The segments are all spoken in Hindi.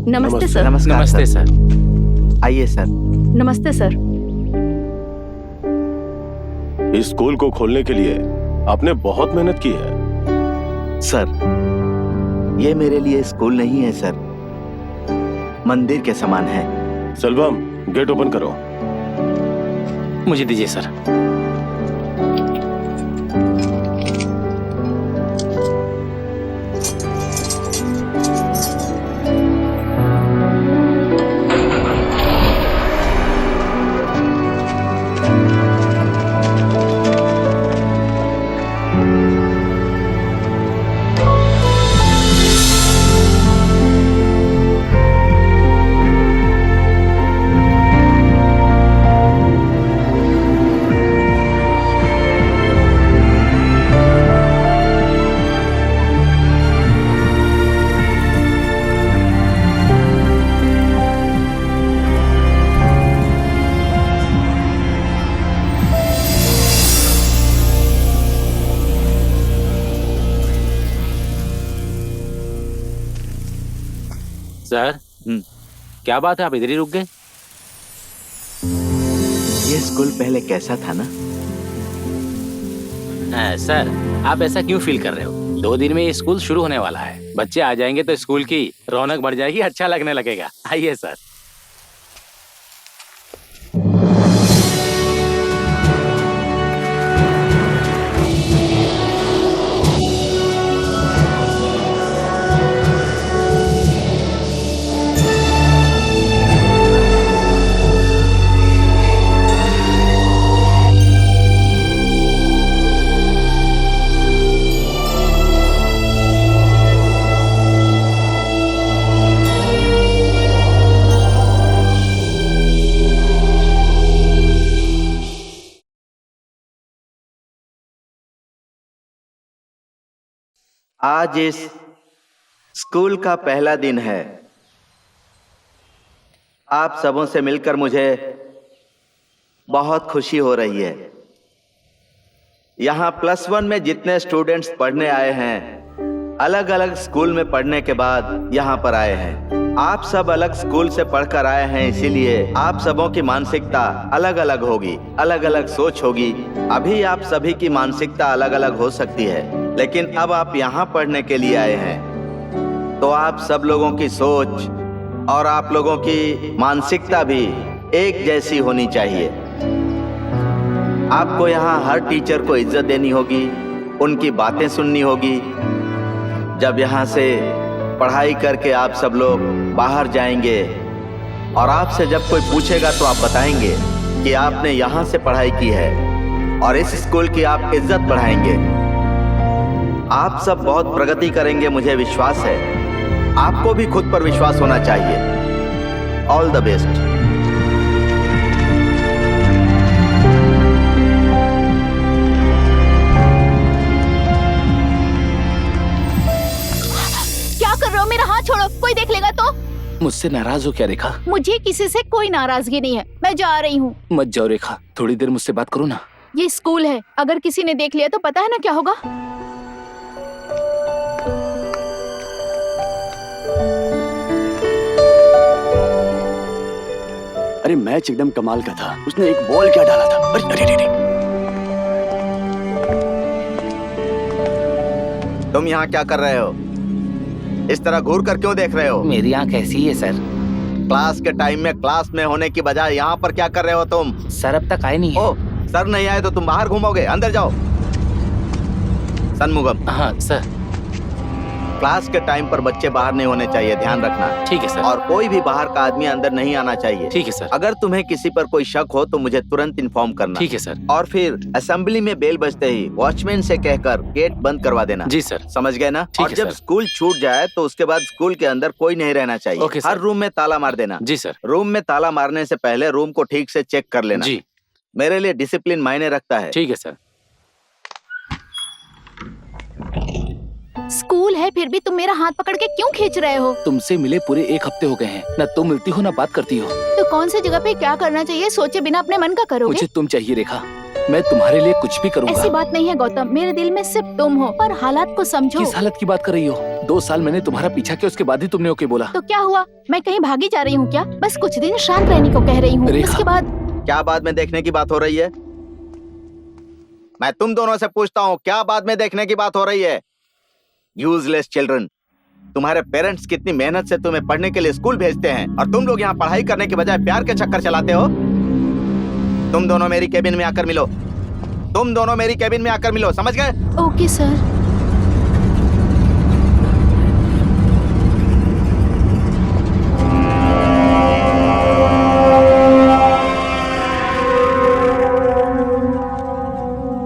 नमस्ते सर। नमस्कार नमस्ते सर। आइए सर। नमस्ते सर। इस स्कूल को खोलने के लिए आपने बहुत मेहनत की है। सर, ये मेरे लिए स्कूल नहीं है सर, मंदिर के समान है। सेल्वम, गेट ओपन करो। मुझे दीजिए सर। सर, क्या बात है, आप इधर ही रुक गए? ये स्कूल पहले कैसा था ना? सर, आप ऐसा क्यों फील कर रहे हो? 2 दिन में ये स्कूल शुरू होने वाला है। बच्चे आ जाएंगे तो स्कूल की रौनक बढ़ जाएगी, अच्छा लगने लगेगा। आइए सर। आज इस स्कूल का पहला दिन है। आप सबों से मिलकर मुझे बहुत खुशी हो रही है। यहाँ +1 में जितने स्टूडेंट्स पढ़ने आए हैं, अलग अलग स्कूल में पढ़ने के बाद यहाँ पर आए हैं। आप सब अलग स्कूल से पढ़कर आए हैं, इसीलिए आप सबों की मानसिकता अलग अलग होगी, अलग अलग सोच होगी। अभी आप सभी की मानसिकता अलग अलग हो सकती है, लेकिन अब आप यहाँ पढ़ने के लिए आए हैं, तो आप सब लोगों की सोच और आप लोगों की मानसिकता भी एक जैसी होनी चाहिए। आपको यहाँ हर टीचर को इज्जत देनी होगी, उनकी बातें सुननी होगी। जब यहाँ से पढ़ाई करके आप सब लोग बाहर जाएंगे और आपसे जब कोई पूछेगा तो आप बताएंगे कि आपने यहाँ से पढ़ाई की है और इस स्कूल की आप इज्जत बढ़ाएंगे। आप सब बहुत प्रगति करेंगे, मुझे विश्वास है। आपको भी खुद पर विश्वास होना चाहिए। All the best. क्या कर रहे हो? मेरा हाथ छोड़ो, कोई देख लेगा तो। मुझसे नाराज हो क्या रेखा? मुझे किसी से कोई नाराजगी नहीं है, मैं जा रही हूँ। मत जाओ रेखा, थोड़ी देर मुझसे बात करो ना। ये स्कूल है, अगर किसी ने देख लिया तो पता है ना क्या होगा। अरे मैच एकदम कमाल का था। उसने एक बॉल क्या डाला था। अरे अरे अरे। तुम यहाँ क्या कर रहे हो? इस तरह घूर कर क्यों देख रहे हो? मेरी आंख ऐसी है सर। क्लास के टाइम में क्लास में होने की बजाय यहाँ पर क्या कर रहे हो तुम? सर अब तक आए नहीं है। ओह, सर नहीं आए तो तुम बाहर घूमोगे। अंदर जाओ। सनमुगम, हाँ सर। क्लास के टाइम पर बच्चे बाहर नहीं होने चाहिए, ध्यान रखना। ठीक है सर। और कोई भी बाहर का आदमी अंदर नहीं आना चाहिए। ठीक है सर। अगर तुम्हें किसी पर कोई शक हो तो मुझे तुरंत इन्फॉर्म करना। ठीक है सर। और फिर असेंबली में बेल बजते ही वॉचमैन से कहकर गेट बंद करवा देना। जी सर। समझ गए ना? ठीक और है जब सर। स्कूल छूट जाए तो उसके बाद स्कूल के अंदर कोई नहीं रहना चाहिए। Okay sir. हर रूम में ताला मार देना। जी सर। रूम में ताला मारने से पहले रूम को ठीक से चेक कर लेना। जी। मेरे लिए डिसिप्लिन मायने रखता है। ठीक है सर। स्कूल है फिर भी तुम मेरा हाथ पकड़ के क्यों खींच रहे हो? तुमसे मिले पूरे 1 हफ्ते हो गए हैं, न तुम मिलती हो न बात करती हो। तो कौन सी जगह पे क्या करना चाहिए सोचे बिना अपने मन का करोगे? मुझे तुम चाहिए रेखा, मैं तुम्हारे लिए कुछ भी ऐसी करूंगा। बात नहीं है गौतम, मेरे दिल में सिर्फ तुम हो, पर हालात को समझो। किस हालत की बात कर रही हो? 2 साल मैंने तुम्हारा पीछा किया, उसके बाद ही तुमने ओके बोला। तो क्या हुआ? मैं कहीं भागी जा रही हूँ क्या? बस कुछ दिन शांत रहने को कह रही हूँ, रेखा। उसके बाद क्या बाद में देखने की बात हो रही है? मैं तुम दोनों से पूछता हूँ, क्या बाद में देखने की बात हो रही है? Useless children. तुम्हारे पेरेंट्स कितनी मेहनत से तुम्हें पढ़ने के लिए स्कूल भेजते हैं और तुम लोग यहाँ पढ़ाई करने के बजाय प्यार के चक्कर चलाते हो। तुम दोनों मेरी केबिन में आकर मिलो। तुम दोनों मेरी केबिन में आकर मिलो, समझ गए? Okay sir.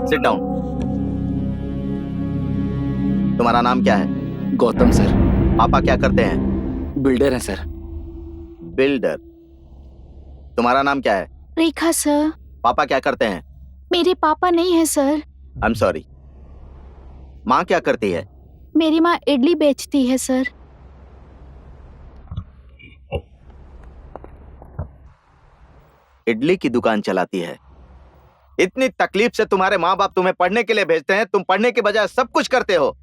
Sit down. तुम्हारा नाम क्या है? गौतम सर। पापा क्या करते हैं? बिल्डर हैं सर। बिल्डर। तुम्हारा नाम क्या है? रेखा सर। पापा क्या करते हैं? मेरे पापा नहीं है सर। I am sorry. माँ क्या करती है? मेरी माँ इडली बेचती है सर। इडली की दुकान चलाती है। इतनी तकलीफ से तुम्हारे माँ बाप तुम्हें पढ़ने के लिए भेजते हैं, तुम पढ़ने के बजाय सब कुछ करते हो।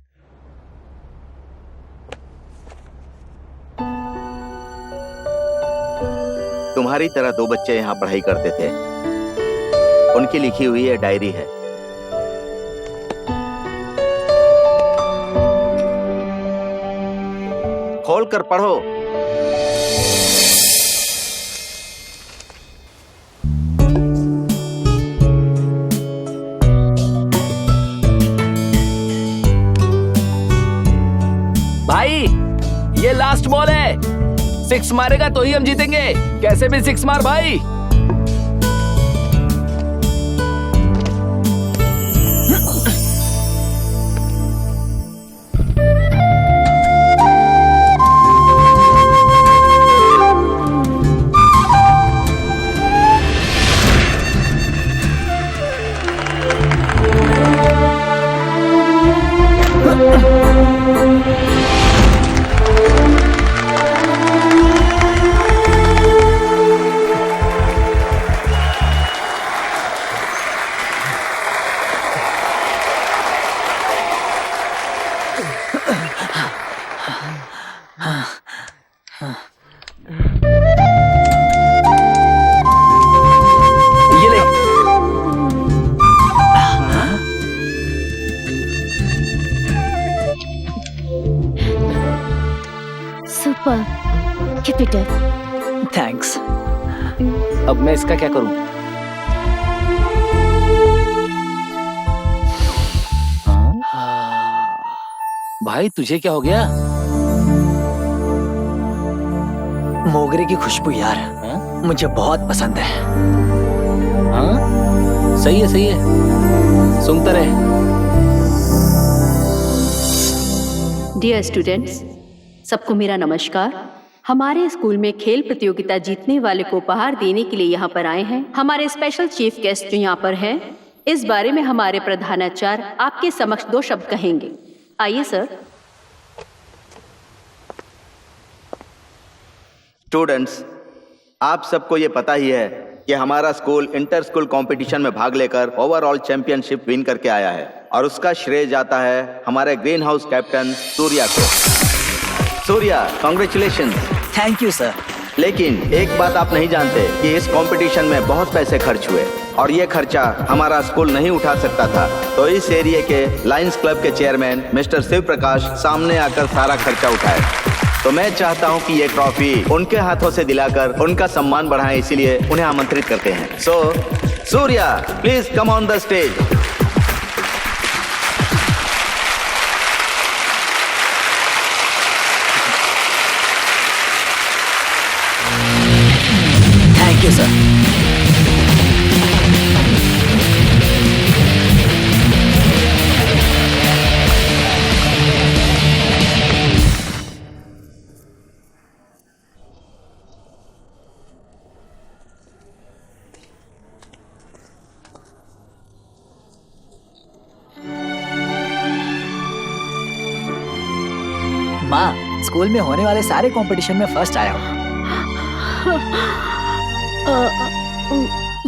तुम्हारी तरह 2 बच्चे यहाँ पढ़ाई करते थे। उनकी लिखी हुई ये डायरी है। खोल कर पढ़ो। भाई ये लास्ट बॉल है, 6 मारेगा तो ही हम जीतेंगे। कैसे भी 6 मार भाई। ये ले। Super. Keep it up. Thanks. अब मैं इसका क्या करूं? भाई तुझे क्या हो गया? मोगरे की खुशबू यार, मुझे बहुत पसंद है। हाँ सही है, सही है, सुनता रहे। डियर स्टूडेंट्स, सबको मेरा नमस्कार। हमारे स्कूल में खेल प्रतियोगिता जीतने वाले को उपहार देने के लिए यहाँ पर आए हैं हमारे स्पेशल चीफ गेस्ट जो यहाँ पर हैं। इस बारे में हमारे प्रधानाचार्य आपके समक्ष 2 शब्द कहेंगे। आइए सर। स्टूडेंट्स, आप सबको ये पता ही है कि हमारा स्कूल इंटर स्कूल कंपटीशन में भाग लेकर ओवरऑल चैंपियनशिप विन करके आया है और उसका श्रेय जाता है हमारे ग्रीन हाउस कैप्टन सूर्या को। Surya, congratulation. Thank you sir. लेकिन एक बात आप नहीं जानते कि इस कंपटीशन में बहुत पैसे खर्च हुए और ये खर्चा हमारा स्कूल नहीं उठा सकता था। तो इस एरिया के लायंस क्लब के चेयरमैन मिस्टर शिव प्रकाश सामने आकर सारा खर्चा उठाए। तो मैं चाहता हूं कि ये ट्रॉफी उनके हाथों से दिलाकर उनका सम्मान बढ़ाएं, इसीलिए उन्हें आमंत्रित करते हैं। So Surya, please come on the stage. Thank you sir. माँ, स्कूल में होने वाले सारे कंपटीशन में फर्स्ट आया हूँ।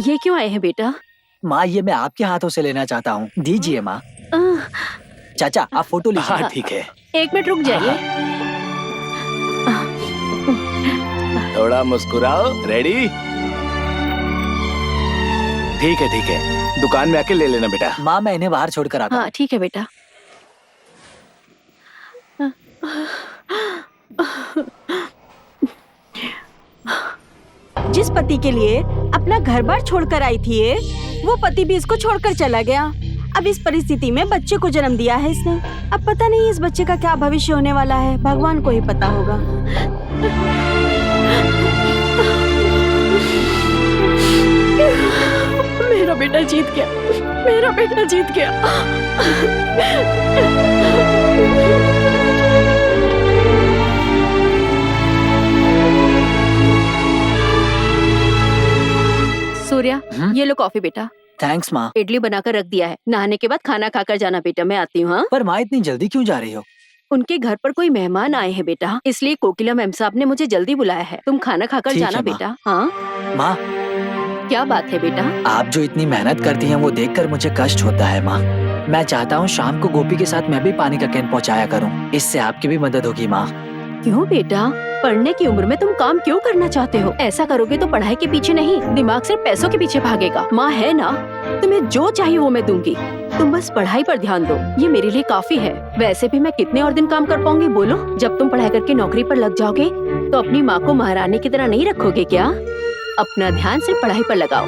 ये क्यों आए हैं बेटा? माँ, ये मैं आपके हाथों से लेना चाहता हूँ, दीजिए माँ। चाचा, आप फोटो लीजिए। हाँ ठीक है। एक मिनट रुक जाइए। थोड़ा मुस्कुराओ। रेडी? ठीक है, दुकान में आके ले लेना बेटा। माँ, मैं इन्हें बाहर छोड़कर आता हूँ। हाँ ठीक है बेटा। जिस पति के लिए अपना घर बार छोड़कर आई थी ये, वो पति भी इसको छोड़कर चला गया। अब इस परिस्थिति में बच्चे को जन्म दिया है इसने। अब पता नहीं इस बच्चे का क्या भविष्य होने वाला है, भगवान को ही पता होगा। मेरा बेटा जीत गया, मेरा बेटा जीत गया। सूर्या, ये लो कॉफी बेटा। थैंक्स माँ। इडली बनाकर रख दिया है, नहाने के बाद खाना खाकर जाना बेटा। मैं आती हूँ। हाँ, पर माँ, इतनी जल्दी क्यों जा रही हो? उनके घर पर कोई मेहमान आए हैं बेटा, इसलिए कोकिला मैम साहब ने मुझे जल्दी बुलाया है। तुम खाना खाकर ठीक जाना है, माँ। बेटा। हाँ माँ, क्या बात है बेटा? आप जो इतनी मेहनत करती हैं वो देखकर मुझे कष्ट होता है माँ। मैं चाहता हूँ शाम को गोपी के साथ मैं भी पानी का कैन पहुँचाया करूँ, इससे आपकी भी मदद होगी माँ। क्यों बेटा, पढ़ने की उम्र में तुम काम क्यों करना चाहते हो? ऐसा करोगे तो पढ़ाई के पीछे नहीं, दिमाग सिर्फ पैसों के पीछे भागेगा। माँ है ना, तुम्हें जो चाहिए वो मैं दूंगी। तुम बस पढ़ाई पर ध्यान दो, ये मेरे लिए काफी है। वैसे भी मैं कितने और दिन काम कर पाऊंगी बोलो? जब तुम पढ़ाई करके नौकरी पर लग जाओगे तो अपनी माँ को महारानी की तरह नहीं रखोगे क्या? अपना ध्यान सिर्फ पढ़ाई पर लगाओ।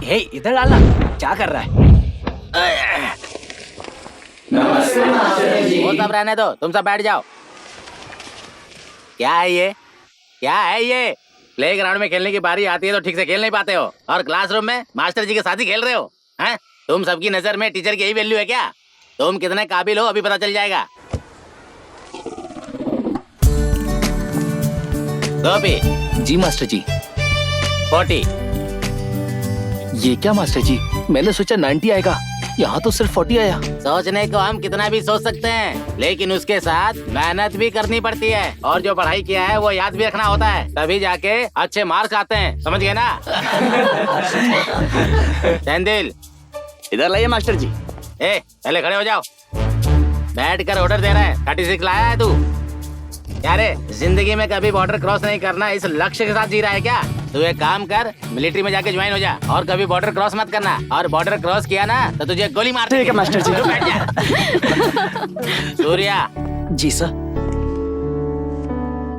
हे, इधर डालना। क्या कर रहा है? वो सब रहने दो, तुम सब बैठ जाओ। क्या है ये? क्या है ये? प्लेग्राउंड में खेलने की बारी आती है तो ठीक से खेल नहीं पाते हो, और क्लासरूम में मास्टर जी के साथ ही खेल रहे हो। हैं? तुम सबकी नजर में टीचर की यही वैल्यू है क्या? तुम कितने काबिल हो अभी पता चल जाएगा। गोपी। जी मास्टर जी। 40। ये क्या मास्टर जी, मैंने सोचा 90 आएगा, यहाँ तो सिर्फ 40 आया। सोचने को हम कितना भी सोच सकते हैं, लेकिन उसके साथ मेहनत भी करनी पड़ती है, और जो पढ़ाई किया है वो याद भी रखना होता है, तभी जाके अच्छे मार्क्स आते हैं। समझ गए ना? सेंदिल, इधर लाइए मास्टर जी। पहले खड़े हो जाओ। बैठ कर ऑर्डर दे रहा है। 36 लाया है तू? क्या रे, जिंदगी में कभी बॉर्डर क्रॉस नहीं करना, इस लक्ष्य के साथ जी रहा है क्या? तू एक काम कर, मिलिट्री में जाके ज्वाइन हो जा, और कभी बॉर्डर क्रॉस मत करना, और बॉर्डर क्रॉस किया ना तो तुझे गोली मार देंगे। ठीक है मास्टर जी। बैठ जा। सूर्या। जी सर।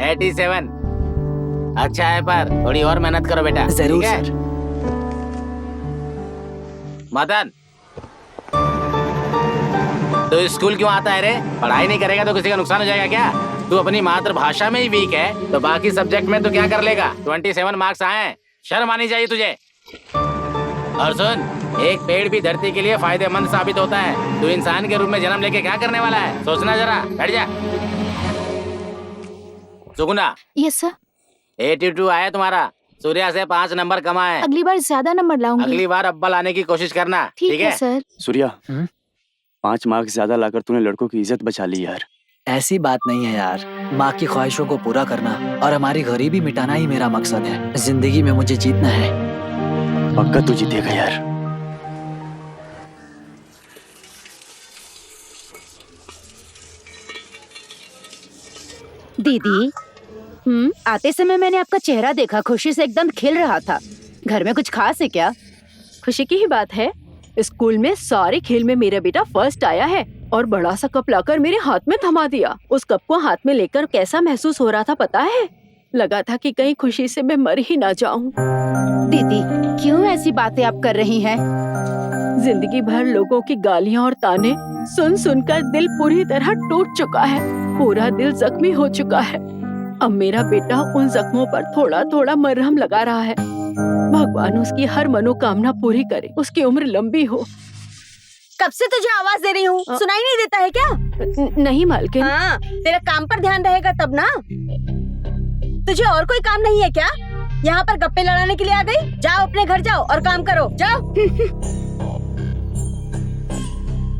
87। अच्छा है, पर थोड़ी और मेहनत करो बेटा। जरूर ठीक है? सर। मदन, तो स्कूल क्यों आता है रे? पढ़ाई नहीं करेगा तो किसी का नुकसान हो जाएगा क्या? तू अपनी मातृभाषा में ही वीक है तो बाकी सब्जेक्ट में तो क्या कर लेगा? 27 मार्क्स आए, शर्म आनी चाहिए तुझे। और सुन, एक पेड़ भी धरती के लिए फायदेमंद साबित होता है। तू इंसान के रूप में जन्म लेके क्या करने वाला है, सोचना जरा। बैठ जा। सुगुना। Yes sir. 82 आया तुम्हारा। सूर्या से 5 नंबर कम आए। अगली बार ज्यादा नंबर लाऊंगी। अगली बार अव्वल आने की कोशिश करना। ठीक है सर। सूर्या, 5 मार्क्स ज्यादा लाकर तूने लड़कों की इज्जत बचा ली यार। ऐसी बात नहीं है यार, माँ की ख्वाहिशों को पूरा करना और हमारी गरीबी मिटाना ही मेरा मकसद है। जिंदगी में मुझे जीतना है। पक्का तू जीतेगा यार। दीदी, आते समय मैंने आपका चेहरा देखा, खुशी से एकदम खिल रहा था। घर में कुछ खास है क्या? खुशी की ही बात है, स्कूल में सारे खेल में मेरा बेटा फर्स्ट आया है। और बड़ा सा कप लाकर मेरे हाथ में थमा दिया। उस कप को हाथ में लेकर कैसा महसूस हो रहा था पता है? लगा था कि कहीं खुशी से मैं मर ही ना जाऊं। दीदी, क्यों ऐसी बातें आप कर रही हैं? जिंदगी भर लोगों की गालियां और ताने सुन सुनकर दिल पूरी तरह टूट चुका है। पूरा दिल जख्मी हो चुका है। अब मेरा बेटा उन जख्मों पर थोड़ा थोड़ा मरहम लगा रहा है। भगवान उसकी हर मनोकामना पूरी करे, उसकी उम्र लंबी हो। कब से तुझे आवाज दे रही हूँ, सुनाई नहीं देता है क्या? नहीं मालकिन। हाँ, तेरा काम पर ध्यान रहेगा तब ना। तुझे और कोई काम नहीं है क्या? यहाँ पर गप्पे लड़ाने के लिए आ गई? जाओ अपने घर जाओ और काम करो, जाओ।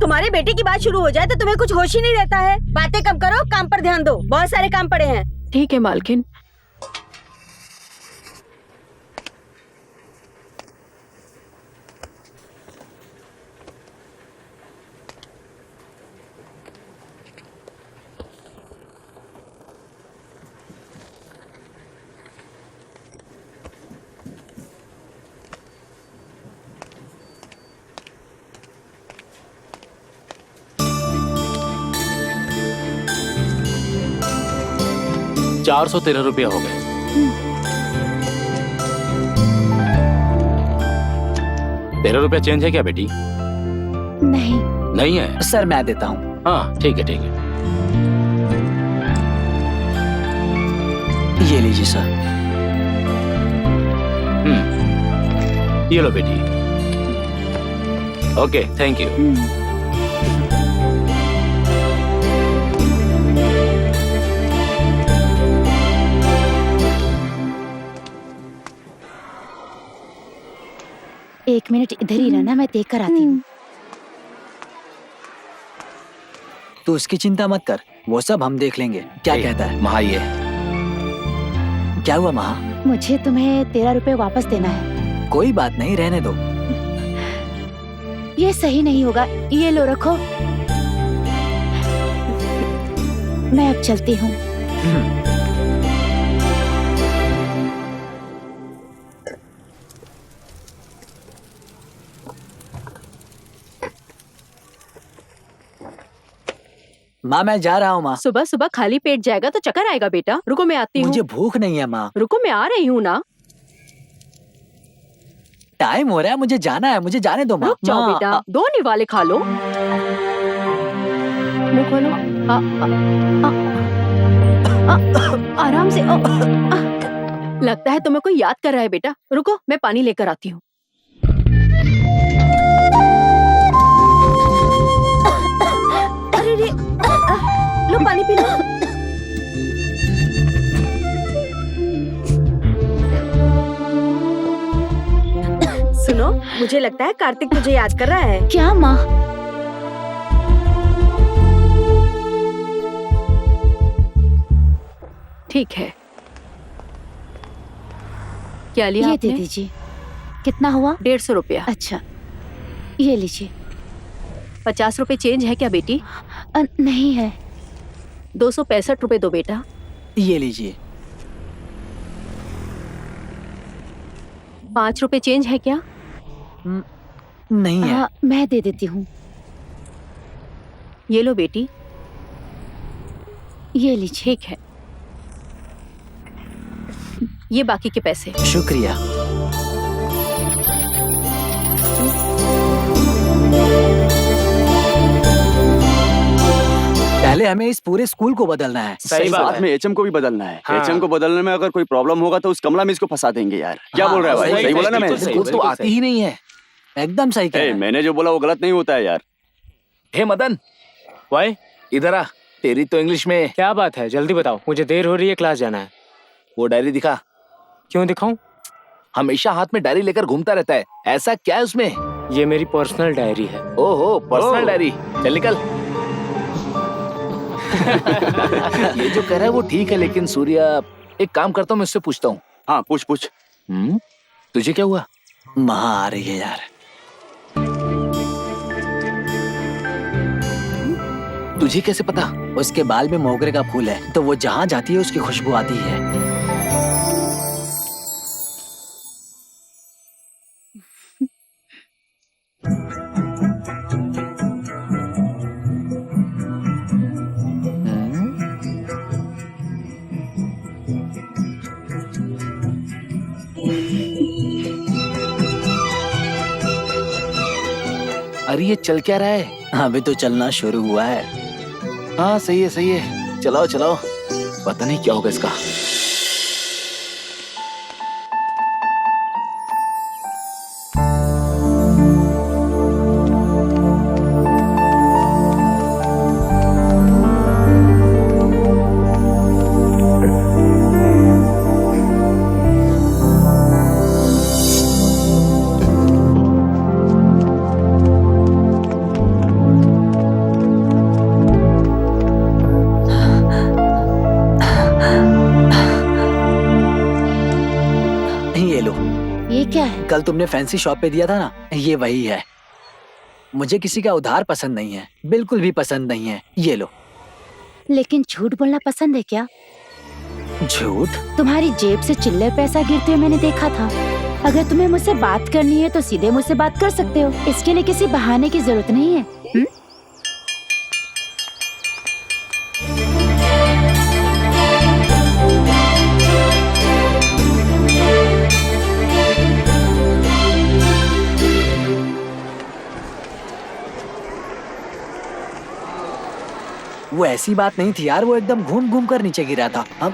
तुम्हारे बेटे की बात शुरू हो जाए तो तुम्हें कुछ होश ही नहीं रहता है। बातें कम करो, काम पर ध्यान दो, बहुत सारे काम पड़े हैं। ठीक है मालकिन। ₹413 हो गए। ₹13 चेंज है क्या बेटी? नहीं। नहीं है? सर मैं देता हूँ। हाँ ठीक है ठीक है। ये लीजिए सर। ये लो बेटी। Okay thank you. एक मिनट इधर ही रहना, मैं देख कर आती हूँ। तू उसकी चिंता मत कर, वो सब हम देख लेंगे। क्या कहता है महा? ये क्या हुआ महा? मुझे तुम्हें ₹13 वापस देना है। कोई बात नहीं, रहने दो। ये सही नहीं होगा, ये लो रखो। मैं अब चलती हूँ। माँ मैं जा रहा हूँ माँ। सुबह सुबह खाली पेट जाएगा तो चक्कर आएगा बेटा। रुको मैं आती हूँ। मुझे भूख नहीं है माँ। रुको मैं आ रही हूँ ना। टाइम हो रहा है, मुझे जाना है, मुझे जाने दो माँ। रुक जाओ माँ, बेटा, 2 निवाले खा लो। मुंह खोलो। आराम से। लगता है तुम्हें कोई याद कर रहा है बेटा। रुको मैं पानी लेकर आती हूँ। अरे रे, लो पानी पी लो। सुनो, मुझे लगता है कार्तिक तुझे याद कर रहा है। क्या माँ? ठीक है। क्या लिया ये आपने? दे दीजिए। कितना हुआ? ₹150। अच्छा, ये लीजिए। ₹50 चेंज है क्या बेटी? नहीं है। ₹265 दो बेटा। ये लीजिए। ₹5 चेंज है क्या? नहीं है। मैं दे देती हूँ। ये लो बेटी। ये लीजिए। ठीक है, ये बाकी के पैसे। शुक्रिया। पहले हमें इस पूरे स्कूल को बदलना है। सही बात में एचएम को भी बदलना है। एचएम को बदलने में अगर कोई प्रॉब्लम होगा तो उस कमला में इसको फंसा देंगे यार। क्या बोल रहा है भाई? सही बोला ना मैं? इसको तो आती ही नहीं है। एकदम सही कह रहा है। मैंने जो बोला वो गलत नहीं होता है यार। हे मदन, वाई इधर आ। तेरी तो इंग्लिश में। क्या बात है, जल्दी बताओ, मुझे देर हो रही है, क्लास जाना है। वो डायरी दिखा। क्यों दिखाऊं? हमेशा हाथ में डायरी लेकर घूमता रहता है, ऐसा क्या है उसमें? ये मेरी पर्सनल डायरी है। ओहो, पर्सनल डायरी। चल निकल। ये जो कह रहा है वो ठीक है, लेकिन सूर्या, एक काम करता हूँ, मैं उससे पूछता हूँ। हाँ पूछ पूछ। तुझे क्या हुआ? महा आ रही है यार। तुझे कैसे पता? उसके बाल में मोगरे का फूल है, तो वो जहाँ जाती है उसकी खुशबू आती है। अरे ये चल क्या रहा है? अभी तो चलना शुरू हुआ है। हाँ सही है, चलाओ चलाओ। पता नहीं क्या होगा इसका। ये लो, ये क्या है? कल तुमने फैंसी शॉप पे दिया था ना, ये वही है। मुझे किसी का उधार पसंद नहीं है, बिल्कुल भी पसंद नहीं है। ये लो। लेकिन झूठ बोलना पसंद है क्या? झूठ? तुम्हारी जेब से चिल्लर पैसा गिरते हुए मैंने देखा था। अगर तुम्हें मुझसे बात करनी है तो सीधे मुझसे बात कर सकते हो, इसके लिए किसी बहाने की जरूरत नहीं है। वो ऐसी बात नहीं थी यार, वो एकदम घूम घूम कर नीचे गिरा था। हम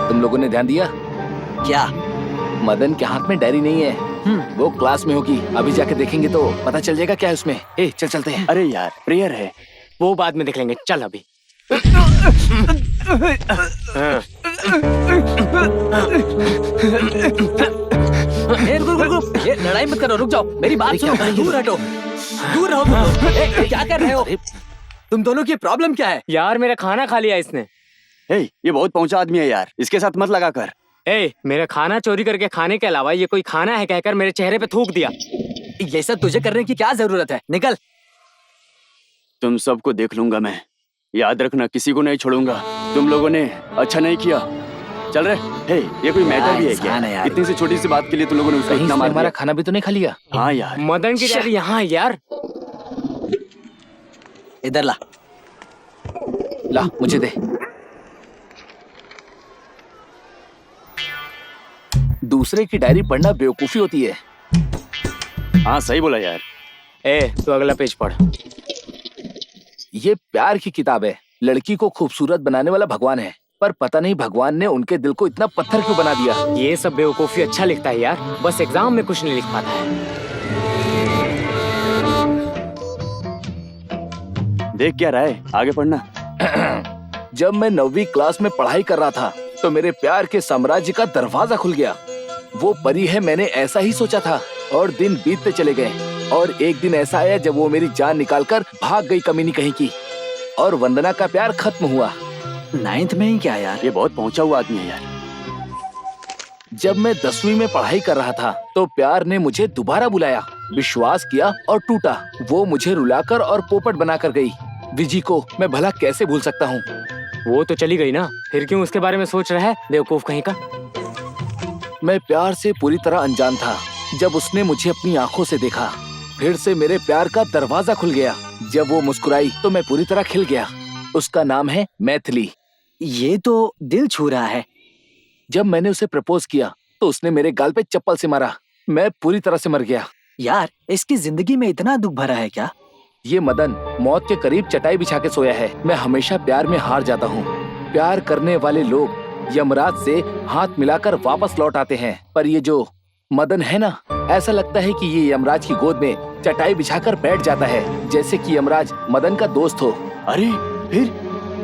तुम लोगों ने ध्यान दिया? क्या? मदन के हाथ में डायरी नहीं है। वो क्लास में होगी, अभी जाके देखेंगे तो पता चल जाएगा क्या है उसमें। ए, चल चलते हैं। अरे यार प्रेयर है। वो बाद में देख लेंगे, चल अभी। रुक, ये लड़ाई मत करो, रुक जाओ, मेरी बात सुनो, दूर हटो, दूर रहो तुम। क्या कर रहे हो? तुम दोनों की प्रॉब्लम क्या है? यार मेरा खाना खा लिया इसने। ये बहुत पहुंचा आदमी है यार, इसके साथ मत लगा कर। मेरा खाना चोरी करके खाने के अलावा ये कोई खाना है कहकर मेरे चेहरे पे थूक दिया। ये सब तुझे करने की क्या जरूरत है? निकल। तुम सबको देख लूंगा मैं, याद रखना, किसी को नहीं छोड़ूंगा। तुम लोगों ने अच्छा नहीं किया। चल रहे। ये कोई मैटर भी है क्या? इतनी सी छोटी सी बात के लिए तुम लोगों ने उसको इतना मार हमारा दिया। खाना भी तो नहीं खा लिया। हाँ यार, मदन की डायरी यहाँ है यार। इधर ला। ला मुझे दे। दूसरे की डायरी पढ़ना बेवकूफी होती है। हाँ सही बोला यार। तू अगला पेज पढ़। ये प्यार की किताब है। लड़की को खूबसूरत बनाने वाला भगवान है, पर पता नहीं भगवान ने उनके दिल को इतना पत्थर क्यों बना दिया। ये सब बेवकूफी अच्छा लिखता है यार, बस एग्जाम में कुछ नहीं लिख पाता है। देख क्या रहा है, आगे पढ़ना। जब मैं 9वीं क्लास में पढ़ाई कर रहा था तो मेरे प्यार के साम्राज्य का दरवाजा खुल गया। वो परी है, मैंने ऐसा ही सोचा था, और दिन बीतते चले गए। और एक दिन ऐसा आया जब वो मेरी जान निकालकर भाग गई कमीनी कहीं की, और वंदना का प्यार खत्म हुआ। 9th में ही क्या यार? ये बहुत पहुंचा हुआ आदमी है यार। जब मैं 10वीं में पढ़ाई कर रहा था तो प्यार ने मुझे दोबारा बुलाया, विश्वास किया और टूटा। वो मुझे रुलाकर और पोपट बनाकर गई। विजी को मैं भला कैसे भूल सकता हूँ? वो तो चली गई ना, फिर क्यों उसके बारे में सोच रहा है, बेवकूफ कहीं का। मैं प्यार से पूरी तरह अनजान था। जब उसने मुझे अपनी आंखों से देखा, फिर से मेरे प्यार का दरवाजा खुल गया। जब वो मुस्कुराई तो मैं पूरी तरह खिल गया। उसका नाम है मैथिली। ये तो दिल छू रहा है। जब मैंने उसे प्रपोज किया तो उसने मेरे गाल पे चप्पल से मारा। मैं पूरी तरह से मर गया। यार इसकी जिंदगी में इतना दुख भरा है क्या? ये मदन मौत के करीब चटाई बिछा के सोया है। मैं हमेशा प्यार में हार जाता हूँ। प्यार करने वाले लोग यमराज से हाथ मिलाकर वापस लौट आते हैं, पर ये जो मदन है ना, ऐसा लगता है कि ये यमराज की गोद में चटाई बिछाकर बैठ जाता है, जैसे कि यमराज मदन का दोस्त हो। अरे फिर?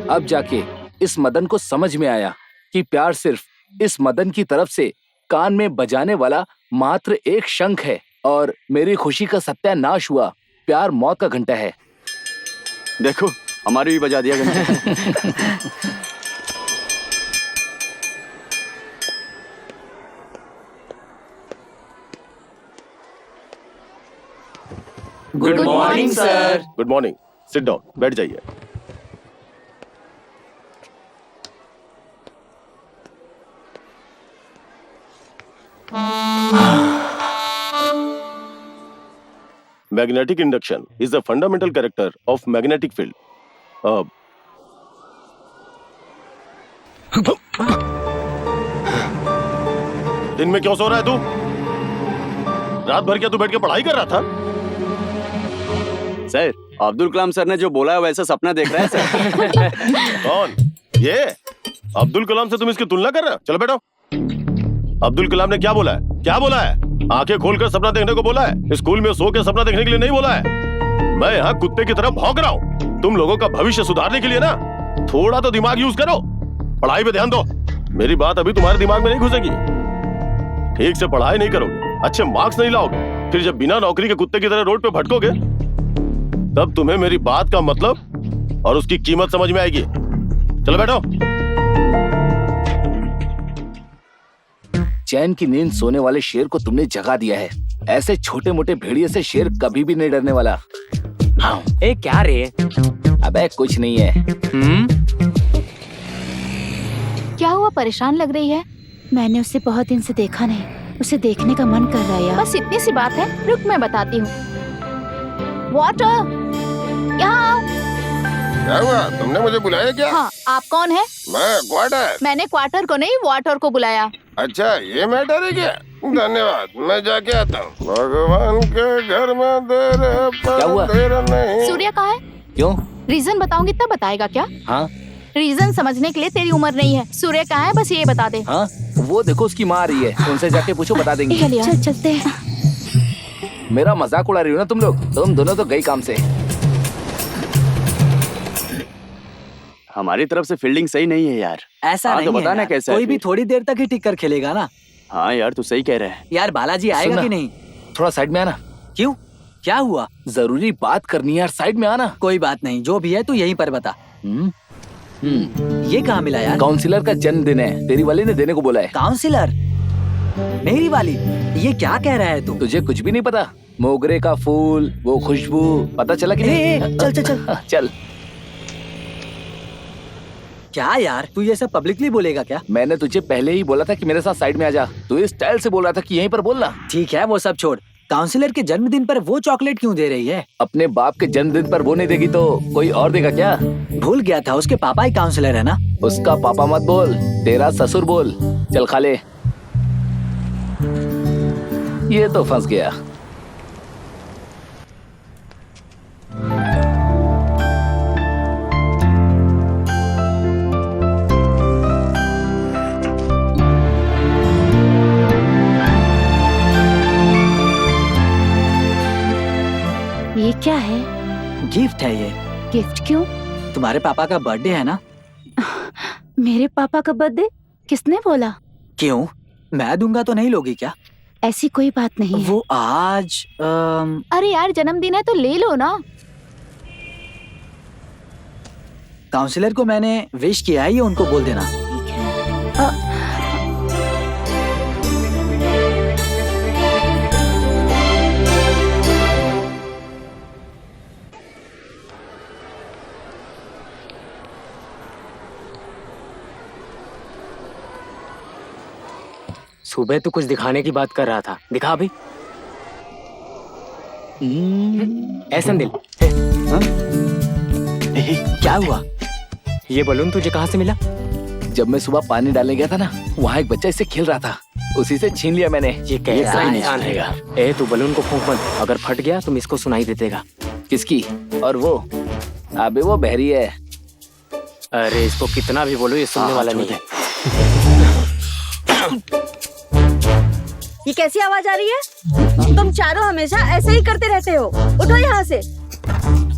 अब जाके इस मदन को समझ में आया कि प्यार सिर्फ इस मदन की तरफ से कान में बजाने वाला मात्र एक शंख है, और मेरी खुशी का सत्यानाश हुआ। प्यार मौत का घंटा है। देखो हमारे भी बजा दिया घंटा। Good morning sir. Good morning, sit down, बैठ जाइए। Magnetic induction is the fundamental character of magnetic field. दिन में क्यों सो रहा है तू? रात भर क्या तू बैठ के पढ़ाई कर रहा था? सर, अब्दुल कलाम सर ने जो बोला है वैसा सपना देख रहा है सर। कौन ये? अब्दुल कलाम से तुम इसकी तुलना कर रहे हो? चलो बैठो। अब्दुल कलाम ने क्या बोला है? क्या बोला है? आंखें खोलकर सपना देखने को बोला है। स्कूल में सो के सपना देखने के लिए नहीं बोला है। मैं यहाँ कुत्ते की तरह भौंक रहा हूँ। तुम लोगों का भविष्य सुधारने के लिए ना थोड़ा तो दिमाग यूज करो। पढ़ाई पे ध्यान दो। मेरी बात अभी तुम्हारे दिमाग में नहीं घुसेगी। ठीक से पढ़ाई नहीं करोगे, अच्छे मार्क्स नहीं लाओगे, फिर जब बिना नौकरी के कुत्ते की तरह रोड पे भटकोगे तब तुम्हें मेरी बात का मतलब और उसकी कीमत समझ में आएगी। चलो बैठो। चैन की नींद सोने वाले शेर को तुमने जगा दिया है। ऐसे छोटे मोटे भेड़िए से शेर कभी भी नहीं डरने वाला। हाँ। ए क्या रे? अबे कुछ नहीं है। क्या हुआ, परेशान लग रही है? मैंने उसे बहुत दिन से देखा नहीं, उसे देखने का मन कर रहा है यार। बस इतनी सी बात है, रुक मैं बताती हूँ। वाटर, यहाँ आओ। क्या हुआ? तुमने मुझे बुलाया क्या? हाँ, आप कौन है? मैं क्वार्टर। मैंने क्वार्टर को नहीं, वाटर को बुलाया। अच्छा, ये मैटर है क्या? धन्यवाद, मैं जाके आता हूँ। भगवान के घर में देर है पर क्या हुआ? देर नहीं। सूर्य कहाँ है? क्यों? रीजन बताऊंगी तब बताएगा क्या? हाँ रीजन समझने के लिए तेरी उम्र नहीं है। सूर्य कहाँ है बस ये बता दे। हाँ, वो देखो उसकी माँ आ रही है, उनसे जाके पूछो, बता देंगी। चल चलते हैं। मेरा मजाक उड़ा रही हो ना तुम लोग? तुम दोनों तो गई काम से। हमारी तरफ से फील्डिंग सही नहीं है यार। ऐसा नहीं तो है बताना यार। कैसा कोई है भी फिर? थोड़ी देर तक ही टिक कर खेलेगा ना। हाँ यार, तू सही कह रहा है। यार बालाजी आएगा सुनना। कि नहीं? थोड़ा साइड में आना। क्यों, क्या हुआ? जरूरी बात करनी है यार, साइड में आना। कोई बात नहीं, जो भी है तू यहीं पर बता। ये कहाँ मिला यार? काउंसिलर का जन्मदिन है, तेरी वाली ने देने को बोला है। काउंसिलर? मेरी वाली? ये क्या कह रहा है तू? तुझे कुछ भी नहीं पता? मोगरे का फूल, वो खुशबू, पता चला कि नहीं? चल चल चल चल। क्या यार, तू ये सब पब्लिकली बोलेगा क्या? मैंने तुझे पहले ही बोला था कि मेरे साथ साइड में आ जा। तू इस स्टाइल से बोल रहा था कि यहीं पर बोलना। ठीक है, वो सब छोड़। काउंसिलर के जन्मदिन पर वो चॉकलेट क्यों दे रही है? अपने बाप के जन्मदिन पर वो नहीं देगी तो कोई और देगा क्या? भूल गया था, उसके पापा ही काउंसिलर है ना। उसका पापा मत बोल, तेरा ससुर बोल। चल खा ले। ये तो फंस गया। ये क्या है? गिफ्ट है ये। गिफ्ट क्यों? तुम्हारे पापा का बर्थडे है ना। मेरे पापा का बर्थडे? किसने बोला? क्यों, मैं दूंगा तो नहीं लोगी क्या? ऐसी कोई बात नहीं है। वो आज अरे यार, जन्मदिन है तो ले लो ना। काउंसिलर को मैंने विश किया है, ये उनको बोल देना। ठीक है। सुबह तो कुछ दिखाने की बात कर रहा था, दिखा अभी। ऐसन दिल, क्या हुआ? ये बलून तुझे कहाँ से मिला? जब मैं सुबह पानी डालने गया था ना, वहाँ एक बच्चा इससे खेल रहा था, उसी से छीन लिया मैंने। ये कैसा इंसान है? ए तू बलून को फूंक मत, अगर फट गया तो इसको सुनाई दे देगा। किसकी? और वो? अबे वो बहरी है। अरे इसको कितना भी बोलो ये सुनने वाला नहीं है। ये कैसी आवाज आ रही है? तुम चारों हमेशा ऐसे ही करते रहते हो। उठो यहाँ से।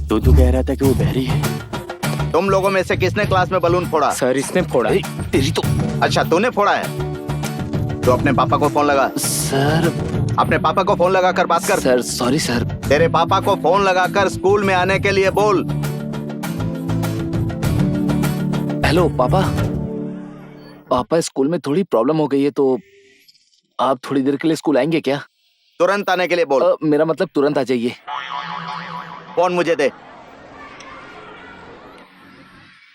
तो तू कह रहा था कि वो बहरी है। तुम लोगों में से किसने क्लास में बलून फोड़ा? सर इसने फोड़ा। तेरी तो। अच्छा, तूने फोड़ा है तो अपने पापा को फोन लगा। सर, अपने पापा को फोन लगाकर बात कर। Sir sorry sir. तेरे पापा को फोन लगाकर स्कूल में आने के लिए बोल। हेलो पापा। पापा, स्कूल में थोड़ी प्रॉब्लम हो गई है, तो आप थोड़ी देर के लिए स्कूल आएंगे क्या? तुरंत आने के लिए बोल। मेरा मतलब तुरंत आ जाइए। फोन मुझे दे।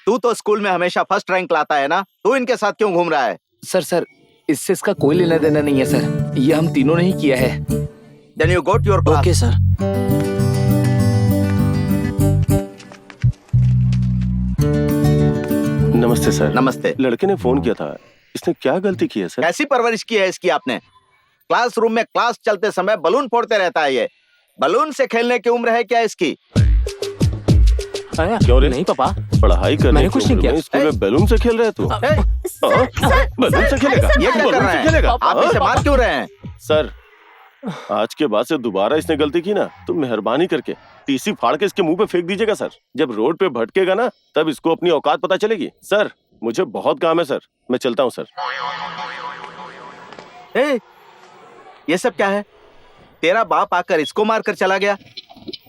तू तो स्कूल में हमेशा फर्स्ट रैंक लाता है ना, तू इनके साथ क्यों घूम रहा है? सर, इससे इसका कोई लेना देना नहीं है सर, ये हम तीनों ने ही किया है। Then you go to your class. Okay sir. नमस्ते सर। नमस्ते। लड़के ने फोन किया था, इसने क्या गलती की है सर? कैसी परवरिश की है इसकी आपने? क्लासरूम में क्लास चलते समय बलून फोड़ते रहता है ये। बलून से खेलने की उम्र है क्या इसकी? आया? क्यों रे? नहीं पापा, पढ़ाई करने मैंने की कुछ नहीं उम्र किया। में स्कूल में बैलून से खेल रहे तू? हाँ? बैलून से खेलेगा? ये क्या कर रहे हैं? आप इसे मार क्यों रहे हैं? सर, आज के बाद से दोबारा इसने गलती की ना तो मेहरबानी करके टीसी फाड़ के इसके मुंह पे फेंक दीजिएगा सर। जब रोड पे भटकेगा ना तब इसको अपनी औकात पता चलेगी। सर, मुझे बहुत काम है सर, मैं चलता हूँ सर। ये सब क्या है? तेरा बाप आकर इसको मारकर चला गया।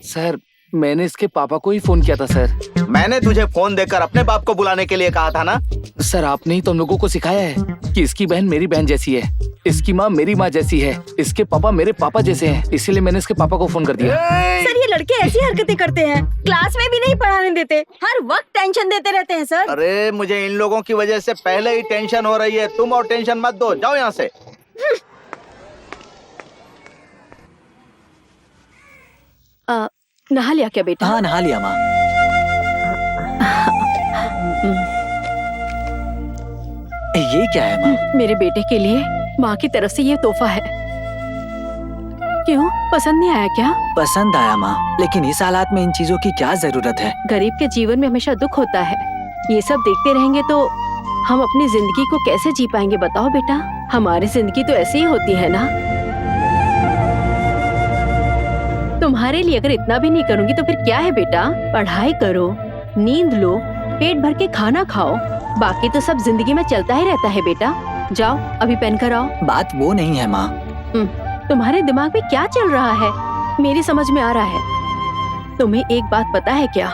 सर मैंने इसके पापा को ही फोन किया था सर। मैंने तुझे फोन देकर अपने बाप को बुलाने के लिए कहा था ना। सर आपने ही तो हम लोगों को सिखाया है कि इसकी बहन मेरी बहन जैसी है, इसकी माँ मेरी माँ जैसी है, इसके पापा मेरे पापा जैसे हैं। इसीलिए मैंने इसके पापा को फोन कर दिया। सर ये लड़के ऐसी हरकतें करते हैं, क्लास में भी नहीं पढ़ाने देते, हर वक्त टेंशन देते रहते हैं सर। अरे मुझे इन लोगों की वजह से पहले ही टेंशन हो रही है। तुम और टेंशन मत दो, जाओ यहाँ से। नहा लिया क्या बेटा? हाँ नहा लिया माँ। ये क्या है माँ? मेरे बेटे के लिए माँ की तरफ से ये तोहफा है। क्यों, पसंद नहीं आया क्या? पसंद आया माँ, लेकिन इस हालात में इन चीजों की क्या जरूरत है? गरीब के जीवन में हमेशा दुख होता है। ये सब देखते रहेंगे तो हम अपनी जिंदगी को कैसे जी पाएंगे बताओ बेटा। हमारी जिंदगी तो ऐसे ही होती है ना। तुम्हारे लिए अगर इतना भी नहीं करूंगी तो फिर क्या है बेटा? पढ़ाई करो, नींद लो, पेट भर के खाना खाओ, बाकी तो सब जिंदगी में चलता ही रहता है बेटा। जाओ अभी पहन कर आओ। बात वो नहीं है माँ। तुम्हारे दिमाग में क्या चल रहा है मेरी समझ में आ रहा है। तुम्हें एक बात पता है क्या?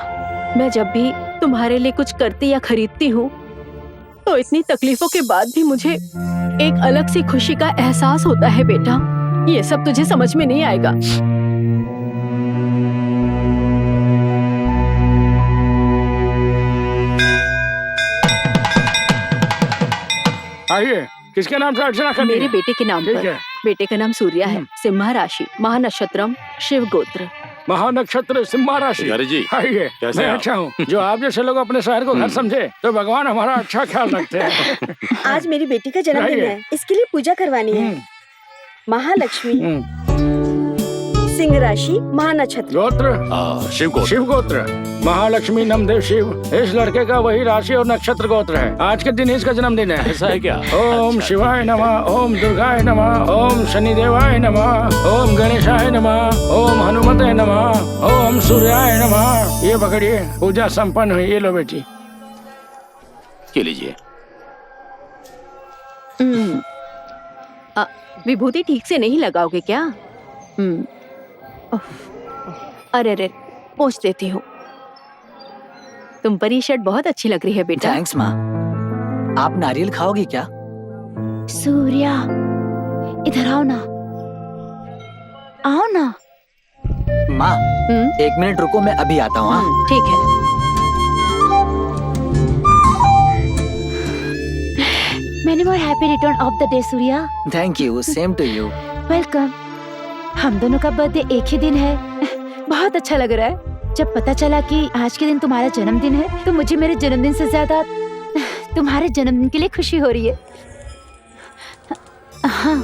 मैं जब भी तुम्हारे लिए कुछ करती या खरीदती हूँ तो इतनी तकलीफों के बाद भी मुझे एक अलग सी खुशी का एहसास होता है बेटा। ये सब तुझे समझ में नहीं आएगा। आइए, किसके नाम से अर्चना करनी मेरे है? बेटे के नाम ठीक पर। है। बेटे का नाम सूर्या है, सिंह राशि, महानक्षत्रम, शिव गोत्र। महानक्षत्र सिंह राशि। यारी जी, आइए, कैसे मैं हैं अच्छा हूँ। जो आप जैसे लोग अपने शहर को घर समझे तो भगवान हमारा अच्छा ख्याल रखते हैं। आज मेरी बेटी का जन्मदिन आइए। है, इसके लिए पूजा करवानी है। महालक्ष्मी, सिंह राशि, महानक्षत्र। गोत्र शिव को शिव गोत्र, महालक्ष्मी नमदेव शिव। इस लड़के का वही राशि और नक्षत्र गोत्र है। आज के दिन इसका जन्मदिन है। ऐसा है क्या? ओम शिवाय नमः, ओम दुर्गाय नमः, ओम शनिदेवाय नमः, ओम गणेशाय नमः, ओम हनुमते नमः, ओम सूर्याय नमः। ये पकड़िए, पूजा संपन्न हुई। ये लो बेटी। के लीजिए। विभूति ठीक से नहीं लगाओगे क्या? अरे अरे, पोंछ देती हूँ। तुम पर ये शर्ट बहुत अच्छी लग रही है बेटा। थैंक्स माँ। आप नारियल खाओगी क्या? सूर्या, इधर आओ ना, आओ ना। माँ, 1 मिनट रुको, मैं अभी आता हूँ। हाँ? ठीक है। Many more happy return of the day, Surya. Thank you, same to you. Welcome. हम दोनों का बर्थडे एक ही दिन है। बहुत अच्छा लग रहा है। जब पता चला कि आज के दिन तुम्हारा जन्मदिन है तो मुझे मेरे जन्मदिन से ज्यादा तुम्हारे जन्मदिन के लिए खुशी हो रही है। हाँ।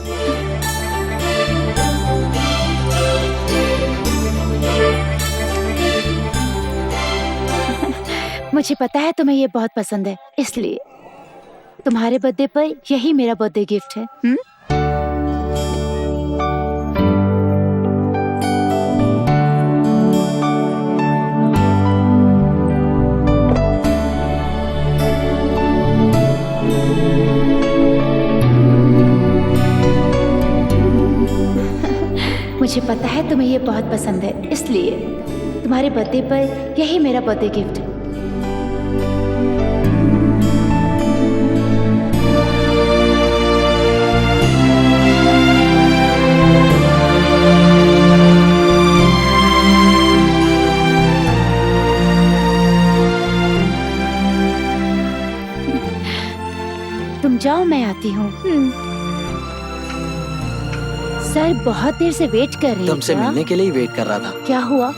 मुझे पता है तुम्हें ये बहुत पसंद है, इसलिए तुम्हारे बर्थडे पर यही मेरा बर्थडे गिफ्ट है। मुझे पता है तुम्हें ये बहुत पसंद है, इसलिए तुम्हारे बर्थडे पर यही मेरा बर्थडे गिफ्ट है। तुम जाओ, मैं आती हूँ। सर बहुत देर से वेट कर रही है। तुमसे मिलने के लिए ही वेट कर रहा था। क्या हुआ?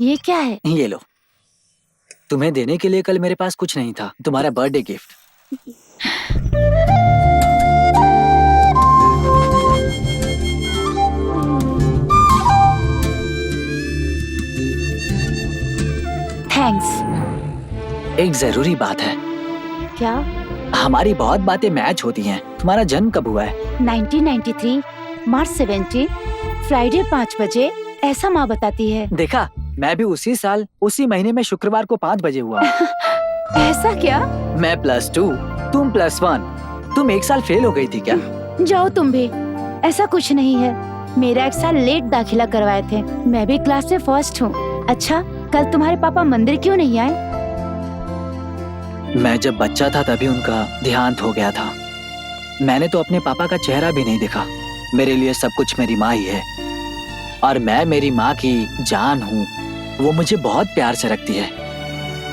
ये क्या है? ये लो, तुम्हें देने के लिए कल मेरे पास कुछ नहीं था, तुम्हारा बर्थडे गिफ्ट। एक जरूरी बात है। क्या? हमारी बहुत बातें मैच होती हैं। तुम्हारा जन्म कब हुआ है? 1993 मार्च 17 फ्राइडे 5 बजे, ऐसा माँ बताती है। देखा, मैं भी उसी साल उसी महीने में शुक्रवार को 5 बजे हुआ। ऐसा क्या? मैं +2, तुम +1। तुम 1 साल फेल हो गई थी क्या? जाओ तुम भी। ऐसा कुछ नहीं है, मेरा 1 साल लेट दाखिला करवाए थे। मैं भी क्लास में फर्स्ट हूँ। अच्छा, कल तुम्हारे पापा मंदिर क्यों नहीं आए? मैं जब बच्चा था तभी उनका देहांत हो गया था। मैंने तो अपने पापा का चेहरा भी नहीं देखा। मेरे लिए सब कुछ मेरी माँ ही है और मैं मेरी माँ की जान हूँ। वो मुझे बहुत प्यार से रखती है।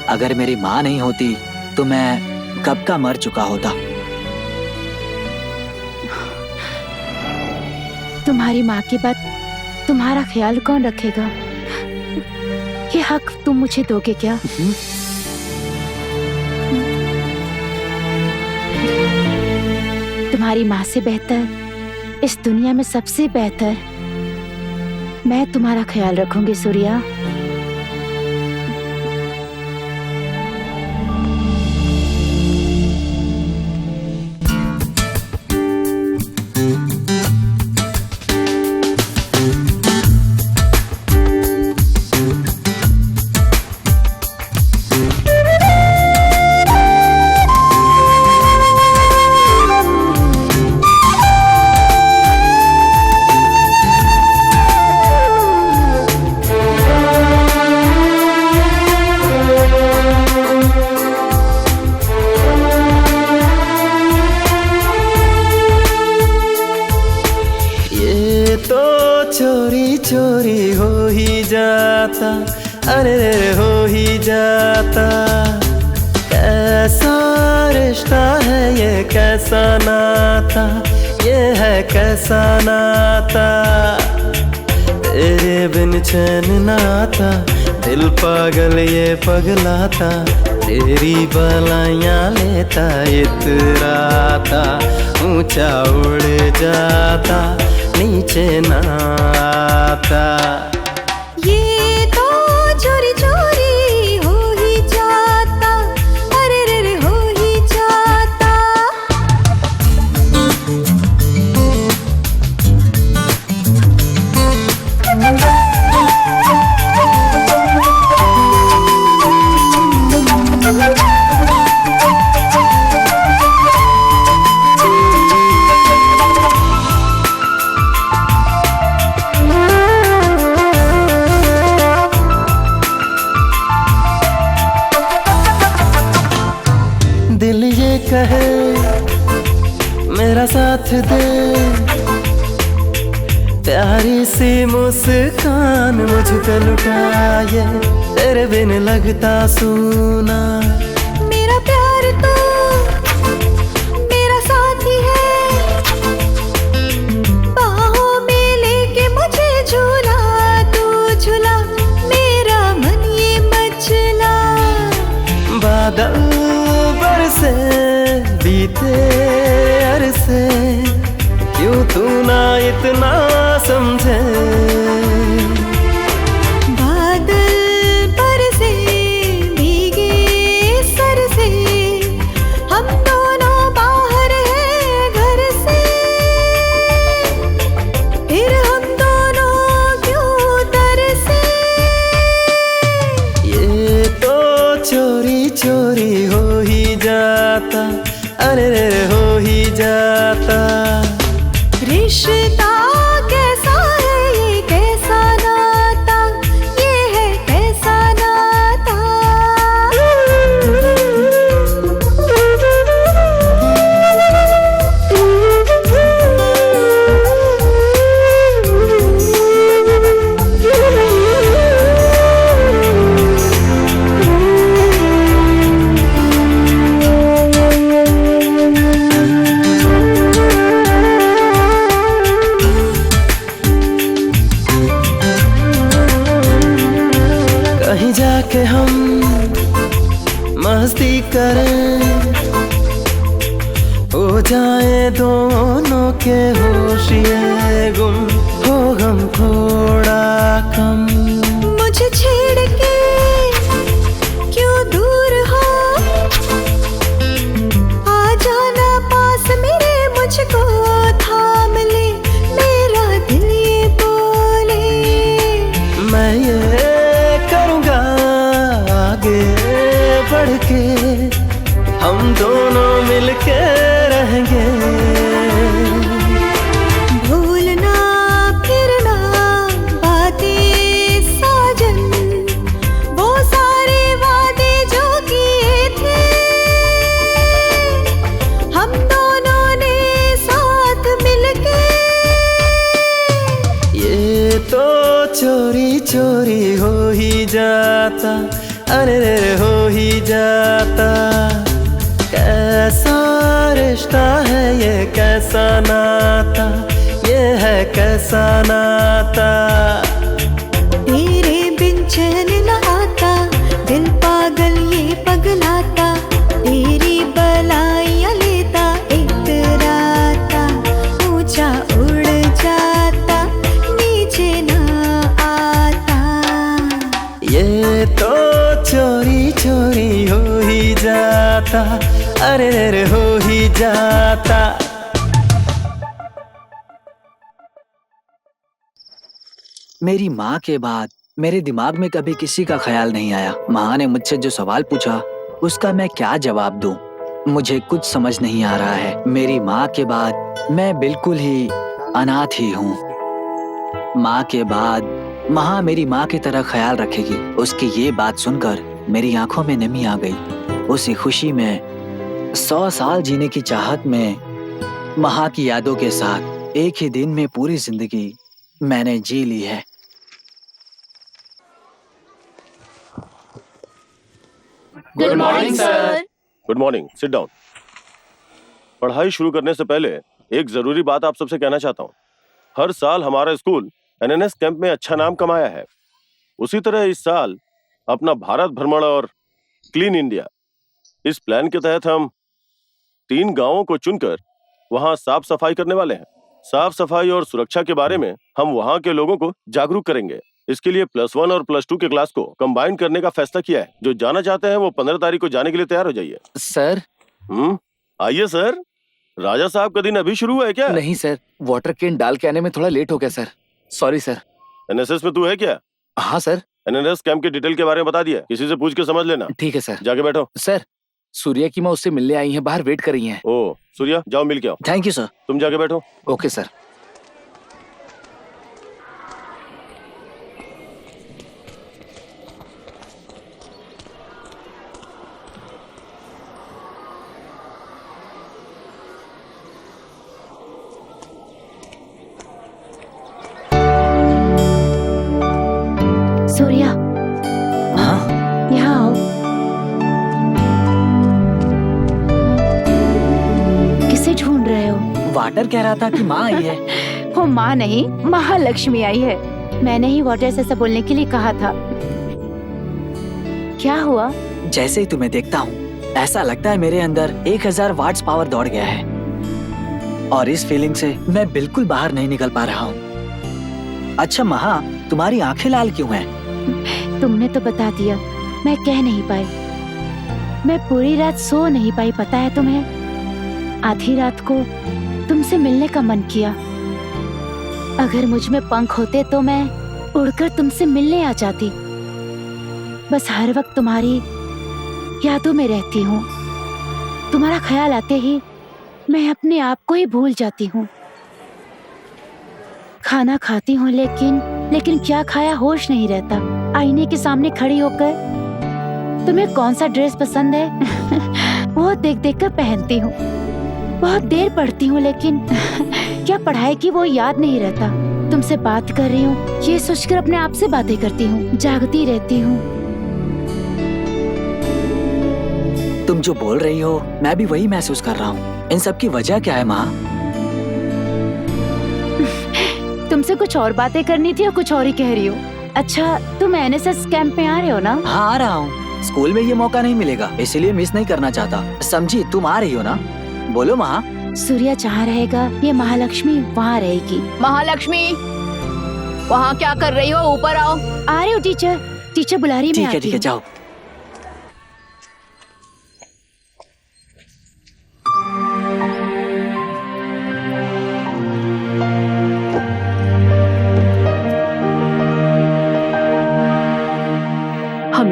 अगर मेरी माँ नहीं होती तो मैं कब का मर चुका होता। तुम्हारी माँ की बात तुम्हारा ख्याल कौन रखेगा? ये हक तुम मुझे दोगे क्या? तुम्हारी माँ से बेहतर, इस दुनिया में सबसे बेहतर मैं तुम्हारा ख्याल रखूंगी सूर्या। चोरी चोरी हो ही जाता, अरे रे हो ही जाता। कैसा रिश्ता है ये, कैसा नाता ये है, कैसा नाता। तेरे बिन चैन नाता, दिल पागल ये पगलाता। तेरी बलाइयाँ लेता इतराता, ऊंचा उड़ जाता नीचे ना आता। ये तो चोरी चोरी हो ही जाता, अरे रे रे हो ही जाता। दिल ये कहे मेरा साथ दे, प्यारी सी मुस्कान मुझ पे लुटाए। तेरे बिन लगता सूना, मेरा प्यार तो मेरा साथी है। बाहों में लेके मुझे झूला तू झूला, मेरा मन ये मचला। बादल बरसे बीते अरसे, क्यों तू ना इतना समझे। बादल बरसे भीगे सर से, हम दोनों बाहर हैं घर से। फिर हम दोनों क्यों तरसे। ये तो चोरी चोरी हो ही जाता, अरे रे हो ही जाता। रिश्ता कैसा है ये, कैसा नाता ये है, कैसा नाता। कहीं जाके हम मस्ती करें, हो जाए दोनों के होश ये गुम, हो गम थोड़ा कम। मुझे छेड़ के क्यों दूर हो, बढ़ के हम दोनों मिलके रहेंगे। भूलना फिरना बातें साजन, वो सारे वादे जो किए थे हम दोनों ने साथ मिलके। ये तो चोरी चोरी हो ही जाता, अरे रे हो ही जाता। कैसा रिश्ता है ये, कैसा नाता ये है, कैसा नाता। तेरे बिन चैन न आता, दिल पागल ये पगलाता। तेरी बलाइयाँ लेता इतराता, ऊंचा उड़ जाता नीचे ना आता। ये तो चोरी चोरी हो ही जाता, अरे रे हो ही जाता। मेरी माँ के बाद मेरे दिमाग में कभी किसी का ख्याल नहीं आया। माँ ने मुझसे जो सवाल पूछा उसका मैं क्या जवाब दूं? मुझे कुछ समझ नहीं आ रहा है। मेरी माँ के बाद मैं बिल्कुल ही अनाथ ही हूँ। माँ के बाद माँ मेरी माँ की तरह ख्याल रखेगी। उसकी ये बात सुनकर मेरी आंखों में नमी आ गई। उसी खुशी में 100 साल जीने की चाहत में माँ की यादों के साथ एक ही दिन में पूरी जिंदगी मैंने जी ली है। Good morning sir. Good morning, sit down. पढ़ाई शुरू करने से पहले एक जरूरी बात आप सबसे कहना चाहता हूँ। हर साल हमारा स्कूल एनएनएस कैंप में अच्छा नाम कमाया है। उसी तरह इस साल अपना भारत भ्रमण और क्लीन इंडिया, इस प्लान के तहत हम 3 गांवों को चुनकर वहां साफ सफाई करने वाले हैं। साफ सफाई और सुरक्षा के बारे में हम वहां के लोगों को जागरूक करेंगे। इसके लिए +1 और +2 के क्लास को कंबाइन करने का फैसला किया है। जो जाना चाहते हैं वो 15 तारीख को जाने के लिए तैयार हो जाइए। सर। आइए सर। राजा साहब का दिन अभी शुरू हुआ है क्या? नहीं सर, वाटर कैन डाल के आने में थोड़ा लेट हो गया सर। Sorry sir. एनएसएस में तू है क्या? हाँ सर। एनएनएस कैंप के डिटेल के बारे में बता दिया, किसी से पूछ के समझ लेना। ठीक है सर। जाके बैठो। सर, सूर्या की माँ उससे मिलने आई हैं, बाहर वेट कर रही हैं। ओ सूर्या, जाओ मिल के आओ। Thank you sir. तुम जाके बैठो। Okay sir. सूर्या, हाँ? यहाँ आओ। किसे ढूंढ रहे हो? वाटर कह रहा था कि माँ आई है। वो माँ नहीं, महालक्ष्मी आई है। मैंने ही वाटर से बोलने के लिए कहा था। क्या हुआ? जैसे ही तुम्हें देखता हूँ ऐसा लगता है मेरे अंदर 1000 वाट्स पावर दौड़ गया है और इस फीलिंग से मैं बिल्कुल बाहर नहीं निकल पा रहा हूँ। अच्छा महा, तुम्हारी आंखें लाल क्यों हैं? तुमने तो बता दिया, मैं कह नहीं पाई। मैं पूरी रात सो नहीं पाई, पता है तुम्हें? आधी रात को तुमसे मिलने का मन किया। अगर मुझ में पंख होते तो मैं उड़कर तुमसे मिलने आ जाती। बस हर वक्त तुम्हारी यादों में रहती हूँ। तुम्हारा ख्याल आते ही मैं अपने आप को ही भूल जाती हूँ। खाना खाती हूँ लेकिन क्या खाया होश नहीं रहता। आईने के सामने खड़ी होकर तुम्हें कौन सा ड्रेस पसंद है वो देख देख कर पहनती हूँ। बहुत देर पढ़ती हूँ लेकिन क्या पढ़ाई की वो याद नहीं रहता। तुमसे बात कर रही हूँ ये सोचकर अपने आप से बातें करती हूँ, जागती रहती हूँ। तुम जो बोल रही हो मैं भी वही महसूस कर रहा हूँ। इन सब की वजह क्या है माँ? तुमसे कुछ और बातें करनी थी और कुछ और ही कह रही हो। अच्छा, तुम एनएसएस कैंप में आ रहे हो ना? हाँ आ रहा हूँ। स्कूल में ये मौका नहीं मिलेगा इसलिए मिस नहीं करना चाहता। समझी? तुम आ रही हो ना? बोलो माँ। सूर्या जहाँ रहेगा ये महालक्ष्मी वहाँ रहेगी। महालक्ष्मी, वहाँ क्या कर रही हो? ऊपर आओ। आ रही हो टीचर। टीचर बुला रही है। ठीक है जाओ।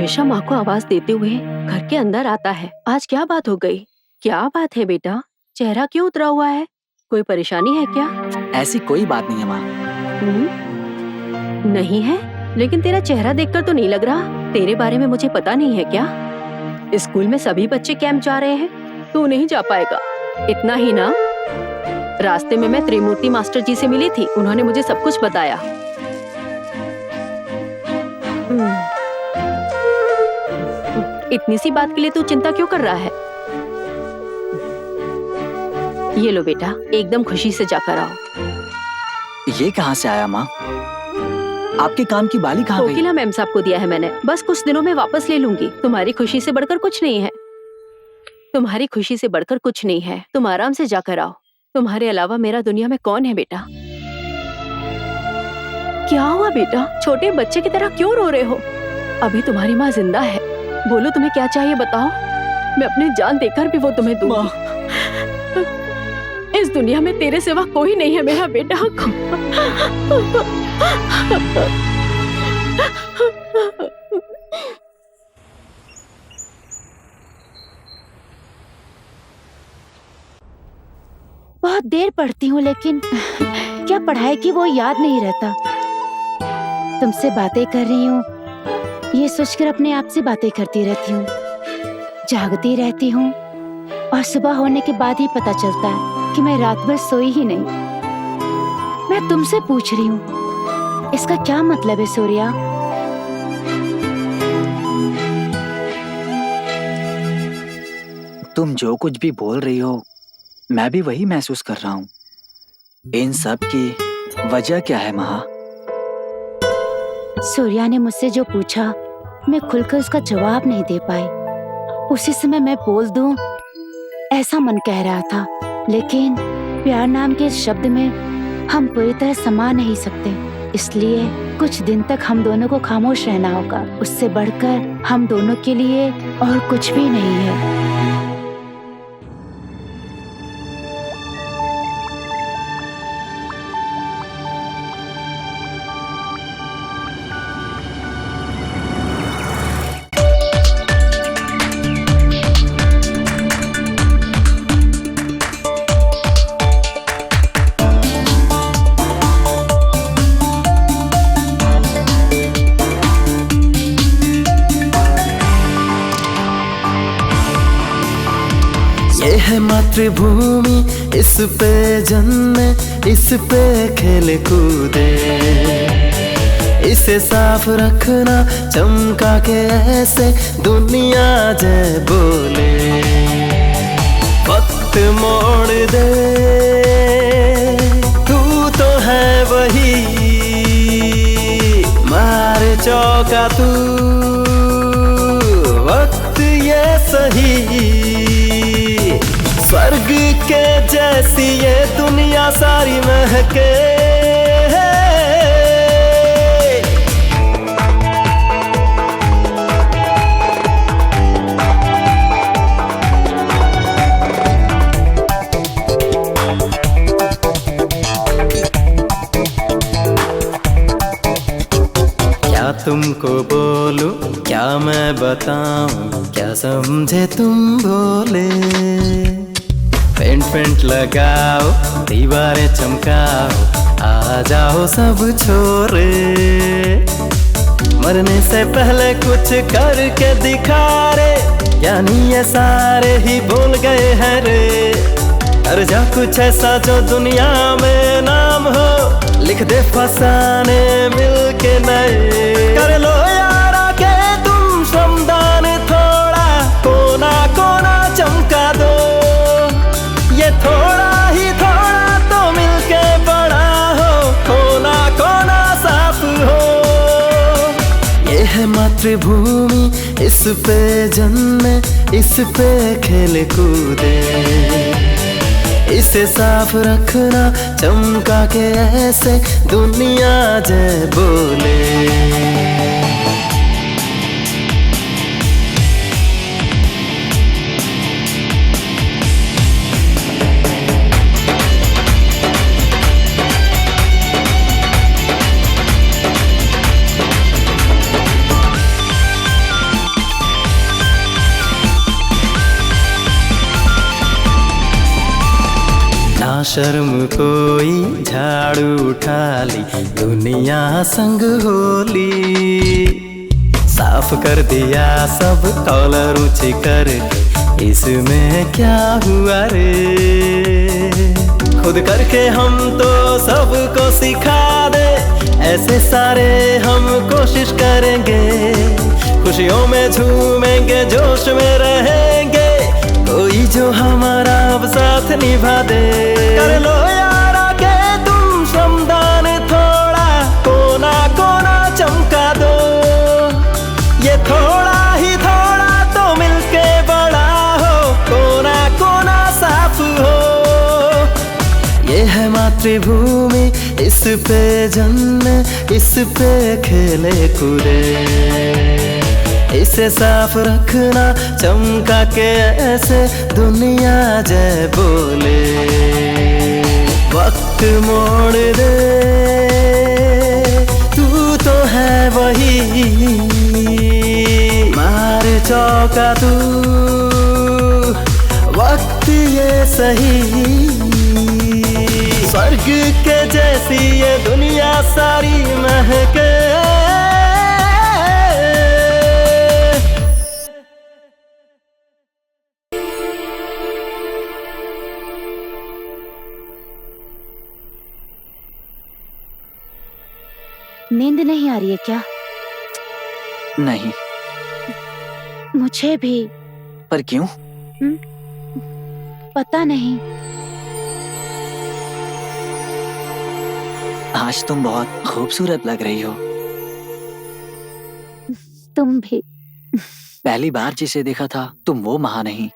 हमेशा माँ को आवाज देते हुए घर के अंदर आता है। आज क्या बात हो गई? क्या बात है बेटा? चेहरा क्यों उतरा हुआ है? कोई परेशानी है क्या? ऐसी कोई बात नहीं है माँ। नहीं है, लेकिन तेरा चेहरा देखकर तो नहीं लग रहा। तेरे बारे में मुझे पता नहीं है क्या? स्कूल में सभी बच्चे कैंप जा रहे हैं, तू नहीं जा पाएगा। इतना ही ना, रास्ते में मैं त्रिमूर्ति मास्टर जी से मिली थी, उन्होंने मुझे सब कुछ बताया। इतनी सी बात के लिए तू चिंता क्यों कर रहा है? ये लो बेटा, एकदम खुशी से जाकर आओ। ये कहाँ से आया माँ? आपके कान की बाली कहाँ गई? कोकिला मैम साहब को दिया है मैंने, बस कुछ दिनों में वापस ले लूंगी। तुम्हारी खुशी से बढ़कर कुछ नहीं है, तुम्हारी खुशी से बढ़कर कुछ नहीं है। तुम आराम से जाकर आओ। तुम्हारे अलावा मेरा दुनिया में कौन है बेटा? क्या हुआ बेटा? छोटे बच्चे की तरह क्यों रो रहे हो? अभी तुम्हारी माँ जिंदा है, बोलो तुम्हें क्या चाहिए बताओ, मैं अपनी जान देकर भी वो तुम्हें दूंगी। इस दुनिया में तेरे सिवा कोई नहीं है मेरा बेटा। बहुत देर पढ़ती हूँ, लेकिन क्या पढ़ाई की वो याद नहीं रहता। तुमसे बातें कर रही हूँ, ये सोचकर अपने आप से बातें करती रहती हूँ। जागती रहती हूँ और सुबह होने के बाद ही पता चलता है कि मैं रात भर सोई ही नहीं। मैं तुमसे पूछ रही हूँ, इसका क्या मतलब है सूर्या? तुम जो कुछ भी बोल रही हो, मैं भी वही महसूस कर रहा हूँ। इन सब की वजह क्या है महा? सूर्या ने मुझसे जो पूछा, मैं खुलकर उसका जवाब नहीं दे पाई। उसी समय मैं बोल दूं, ऐसा मन कह रहा था, लेकिन प्यार नाम के इस शब्द में हम पूरी तरह समा नहीं सकते। इसलिए कुछ दिन तक हम दोनों को खामोश रहना होगा। उससे बढ़कर हम दोनों के लिए और कुछ भी नहीं है। मातृभूमि, इस पे जन्मे, इस पे खेल कूदे, इसे साफ रखना चमका के ऐसे दुनिया जय बोले। वक्त मोड़ दे, तू तो है वही, मार चौका तू, वक्त ये सही। स्वर्ग के जैसी ये दुनिया सारी महके, क्या तुमको बोलूं, क्या मैं बताऊं, क्या समझे तुम बोले। पेंट पेंट लगाओ, दीवारें चमकाओ, आ जाओ सब छोरे। मरने से पहले कुछ करके दिखा रे, यानी ये सारे ही भूल गए हैं रे। कर जा कुछ ऐसा जो दुनिया में नाम हो, लिख दे फसाने मिलके नए। कर लो यार आके तुम श्रमदान थोड़ा, कोना कोना चमका दो। ये थोड़ा ही थोड़ा तो मिलके बड़ा हो, कोना कोना साफ हो। ये है मातृभूमि, इस पे जन्मे, इस पे खेल कूदे, इसे साफ रखना चमका के ऐसे दुनिया जय बोले। शर्म कोई, झाड़ू उठा ली, दुनिया संग होली। साफ कर दिया सब कॉलर ऊंची करके, इसमें क्या हुआ रे। खुद करके हम तो सबको सिखा दे, ऐसे सारे हम कोशिश करेंगे। खुशियों में झूमेंगे, जोश में रहेंगे, कोई जो हमारा अब साथ निभा दे। कर लो यार आगे तुम श्रमदान थोड़ा, कोना कोना चमका दो। ये थोड़ा ही थोड़ा तो मिलके बड़ा हो, कोना कोना साफ हो। ये है मातृभूमि, इस पे जन्मे, इस पे खेले कूदे। इसे साफ रखना चमका के ऐसे, दुनिया जय बोले। वक्त मोड़ दे, तू तो है वही, मार चौका तू, वक्त ये सही। स्वर्ग के जैसी ये दुनिया सारी महके। नींद नहीं आ रही है क्या? नहीं। मुझे भी। पर क्यों? पता नहीं। आज तुम बहुत खूबसूरत लग रही हो। तुम भी। पहली बार जिसे देखा था तुम वो महा नहीं।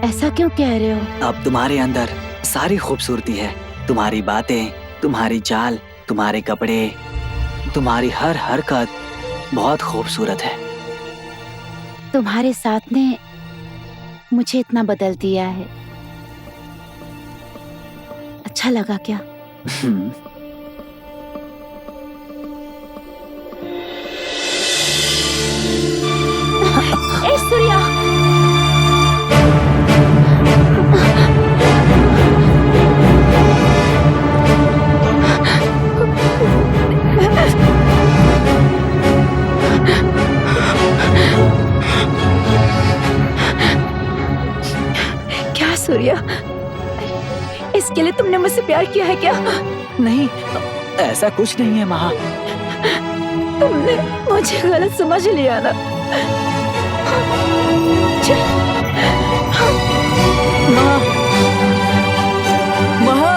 ऐसा क्यों कह रहे हो? अब तुम्हारे अंदर सारी खूबसूरती है। तुम्हारी बातें, तुम्हारी चाल, तुम्हारे कपड़े, तुम्हारी हर हरकत बहुत खूबसूरत है। तुम्हारे साथ ने मुझे इतना बदल दिया है। अच्छा लगा क्या? ए सूर्या, क्या सूर्या, इसके लिए तुमने मुझसे प्यार किया है क्या? नहीं, ऐसा कुछ नहीं है महा। तुमने मुझे गलत समझ लिया ना। Maha, Maha.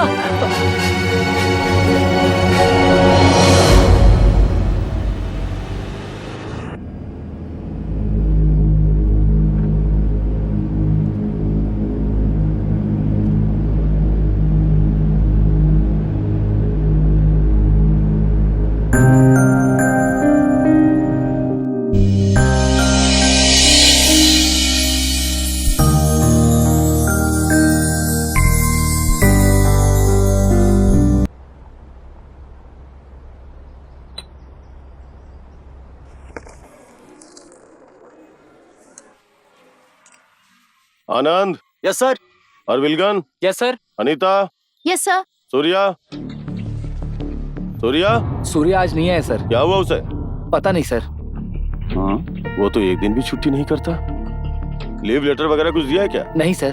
Anand. Yes sir. Arivalagan. Yes sir. Anita. Yes sir. Surya. Surya. Surya आज नहीं आया सर। क्या हुआ उसे? पता नहीं सर। हाँ, वो तो एक दिन भी छुट्टी नहीं करता। लीव लेटर वगैरह कुछ दिया है क्या? नहीं सर।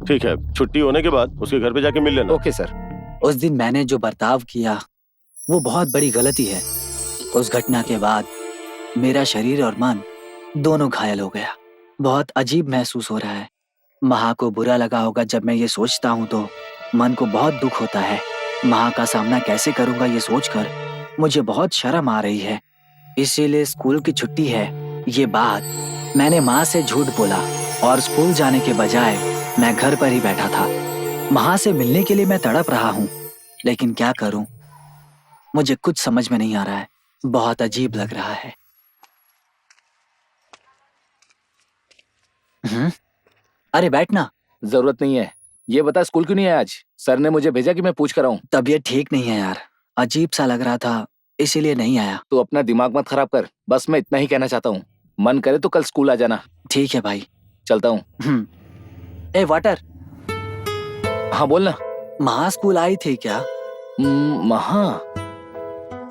ठीक है, छुट्टी होने के बाद उसके घर पे जाके मिल लेना। Okay sir. उस दिन मैंने जो बर्ताव किया वो बहुत बड़ी गलती है। उस घटना के बाद मेरा शरीर और मन दोनों घायल हो गया। बहुत अजीब महसूस हो रहा है। महा को बुरा लगा होगा जब मैं ये सोचता हूँ, तो मन को बहुत दुख होता है। महा का सामना कैसे करूंगा ये सोचकर मुझे बहुत शर्म आ रही है। इसीलिए स्कूल की छुट्टी है ये बात मैंने माँ से झूठ बोला और स्कूल जाने के बजाय मैं घर पर ही बैठा था। महा से मिलने के लिए मैं तड़प रहा हूँ, लेकिन क्या करूं? मुझे कुछ समझ में नहीं आ रहा है। बहुत अजीब लग रहा है। अरे बैठना। जरूरत नहीं है। ये बता स्कूल क्यों नहीं आया आज? सर ने मुझे भेजा कि मैं पूछ कर आऊं। तबीयत ठीक नहीं है यार, अजीब सा लग रहा था, इसीलिए नहीं आया। तो अपना दिमाग मत खराब कर, बस मैं इतना ही कहना चाहता हूँ। मन करे तो कल स्कूल आ जाना। ठीक है भाई, चलता हूँ। ए वाटर, हाँ बोलना। महा स्कूल आई थी क्या? महा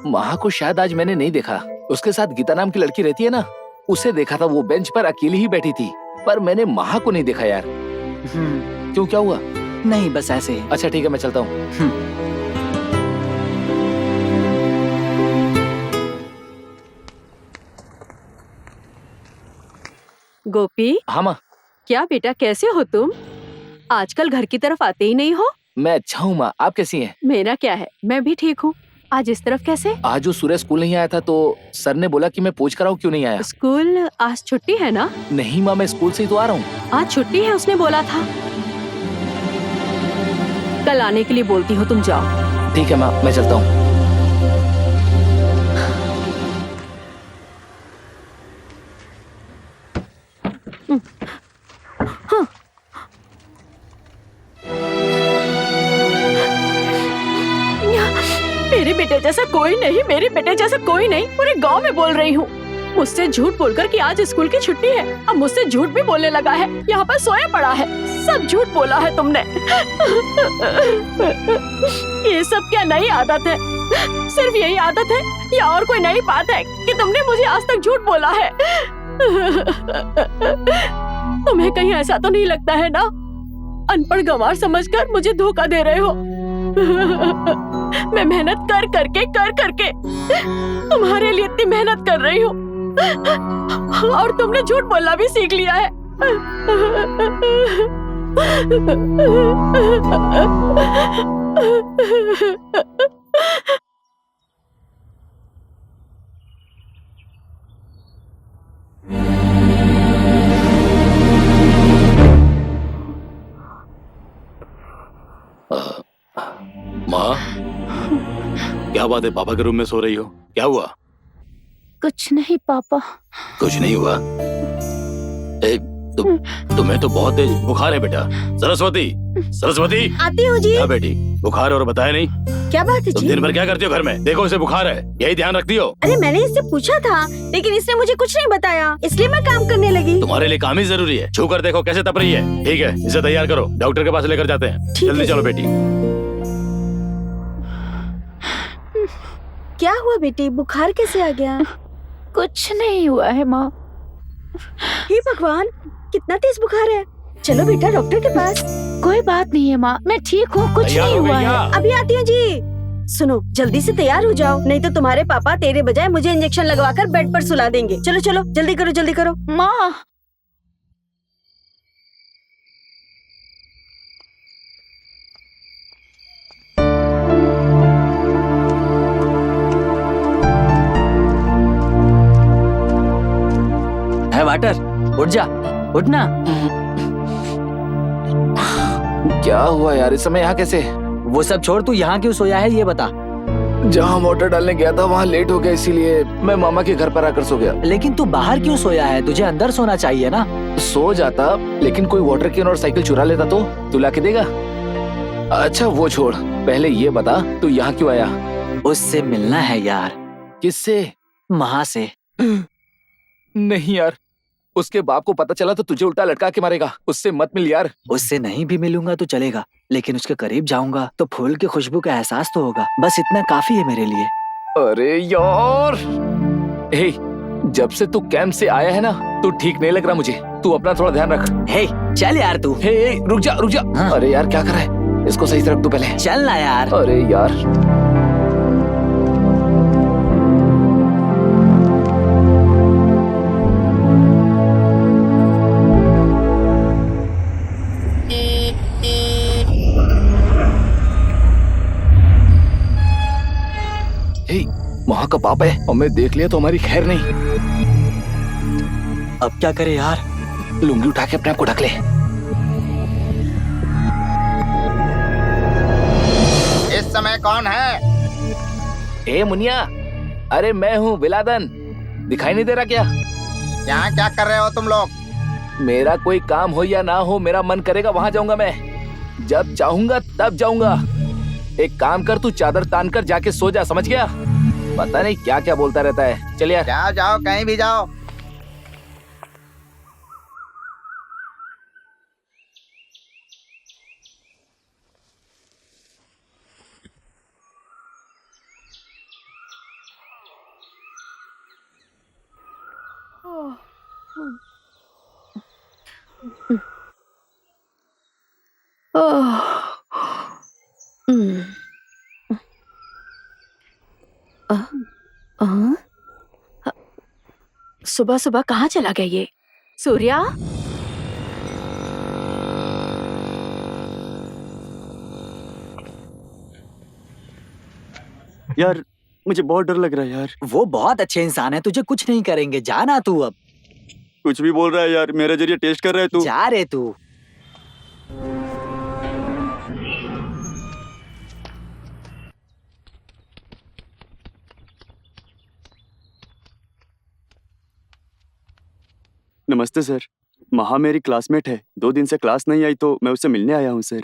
महा को शायद आज मैंने नहीं देखा। उसके साथ गीता नाम की लड़की रहती है ना, उसे देखा था। वो बेंच पर अकेली ही बैठी थी, पर मैंने महा को नहीं देखा यार। क्यों, क्या हुआ? नहीं, बस ऐसे ही। अच्छा ठीक है, मैं चलता हूँ। गोपी। हाँ माँ। क्या बेटा, कैसे हो तुम? आजकल घर की तरफ आते ही नहीं हो। मैं अच्छा हूँ माँ, आप कैसी हैं? मेरा क्या है, मैं भी ठीक हूँ। आज इस तरफ कैसे? आज वो सूर्य स्कूल नहीं आया था तो सर ने बोला कि मैं पूछ कर आऊँ क्यों नहीं आया। स्कूल आज छुट्टी है ना? नहीं माँ, मैं स्कूल से ही तो आ रहा हूँ। आज छुट्टी है उसने बोला था। कल आने के लिए बोलती हो, तुम जाओ। ठीक है माँ, मैं चलता हूँ। हाँ। मेरे बेटे जैसा कोई नहीं, मेरे बेटे जैसा कोई नहीं। पूरे गांव में बोल रही हूँ। मुझसे झूठ बोलकर कि आज स्कूल की छुट्टी है, अब मुझसे झूठ भी बोलने लगा है। यहाँ पर सोया पड़ा है। सब झूठ बोला है तुमने। ये सब क्या नई आदत है? सिर्फ यही आदत है या और कोई नई बात है कि तुमने मुझे आज तक झूठ बोला है? तुम्हें कहीं ऐसा तो नहीं लगता है ना, अनपढ़ गंवार समझकर मुझे धोखा दे रहे हो? मैं मेहनत कर करके तुम्हारे लिए इतनी मेहनत कर रही हूँ और तुमने झूठ बोलना भी सीख लिया है। माँ, क्या बात है? पापा के रूम में सो रही हो, क्या हुआ? कुछ नहीं पापा। कुछ नहीं हुआ। तुम्हें तो बहुत तेज बुखार है बेटा। सरस्वती, सरस्वती। आती हूँ जी। क्या बेटी, बुखार और बताया नहीं? क्या बात है तुम जी? दिन भर क्या करती हो घर में? देखो इसे बुखार है, यही ध्यान रखती हो। अरे मैंने इससे पूछा था, लेकिन इसने मुझे कुछ नहीं बताया, इसलिए मैं काम करने लगी। तुम्हारे लिए काम ही जरूरी है। छू कर देखो कैसे तप रही है। ठीक है, इसे तैयार करो, डॉक्टर के पास लेकर जाते हैं। जल्दी चलो बेटी। क्या हुआ बेटी, बुखार कैसे आ गया? कुछ नहीं हुआ है माँ। हे भगवान, कितना तेज बुखार है। चलो बेटा डॉक्टर के पास। कोई बात नहीं है माँ, मैं ठीक हूँ, कुछ तैयार नहीं हो हुआ गई है। क्या? अभी आती हूँ जी। सुनो, जल्दी से तैयार हो जाओ, नहीं तो तुम्हारे पापा तेरे बजाय मुझे इंजेक्शन लगवाकर बेड पर सुला देंगे। चलो चलो जल्दी करो, जल्दी करो। माँ, है वाटर, उठ जा, उठना। क्या हुआ यार, इस समय यहाँ कैसे? वो सब छोड़, तू यहाँ क्यों सोया है ये बता। जहाँ मोटर डालने गया था वहाँ लेट हो गया, इसीलिए मैं मामा के घर पर आकर सो गया। लेकिन तू बाहर क्यों सोया है? तुझे अंदर सोना चाहिए ना। सो जाता, लेकिन कोई वाटर कैन और साइकिल चुरा लेता तो तू ला के देगा। अच्छा वो छोड़, पहले ये बता तू यहाँ क्यों आया? उससे मिलना है यार। किससे? महा से। नहीं यार, उसके बाप को पता चला तो तुझे उल्टा लटका के मारेगा। उससे मत मिल यार। उससे नहीं भी मिलूंगा तो चलेगा, लेकिन उसके करीब जाऊंगा तो फूल की खुशबू का एहसास तो होगा। बस इतना काफी है मेरे लिए। अरे यार, हे, जब से तू कैंप से आया है ना, तू ठीक नहीं लग रहा मुझे। तू अपना थोड़ा ध्यान रख। हे चल यार तू। हे रुक जा रुक जा। हाँ। अरे यार क्या कर रहा है, इसको सही से रख तू पहले। चल ना यार। अरे यार, वहाँ का पाप है, हमें देख लिया तो हमारी खैर नहीं। अब क्या करे यार? लुंगी उठा के अपने आप को ढक ले। इस समय कौन है? ए मुनिया, अरे मैं हूँ बिलादन। दिखाई नहीं दे रहा क्या? यहाँ क्या कर रहे हो तुम लोग? मेरा कोई काम हो या ना हो, मेरा मन करेगा वहाँ जाऊंगा मैं। जब चाहूंगा तब जाऊंगा। एक काम कर, तू चादर तान कर जाके सो जा, समझ गया? पता नहीं क्या क्या बोलता रहता है। चल यार। जाओ जाओ, कहीं भी जाओ। सुबह सुबह कहाँ चला गया ये सूर्या? यार मुझे बहुत डर लग रहा है यार। वो बहुत अच्छे इंसान है, तुझे कुछ नहीं करेंगे, जाना तू अब। कुछ भी बोल रहा है यार, मेरे जरिए टेस्ट कर रहा है तू। जा रे तू। नमस्ते सर, महा मेरी क्लासमेट है, 2 दिन से क्लास नहीं आई तो मैं उससे मिलने आया हूँ सर।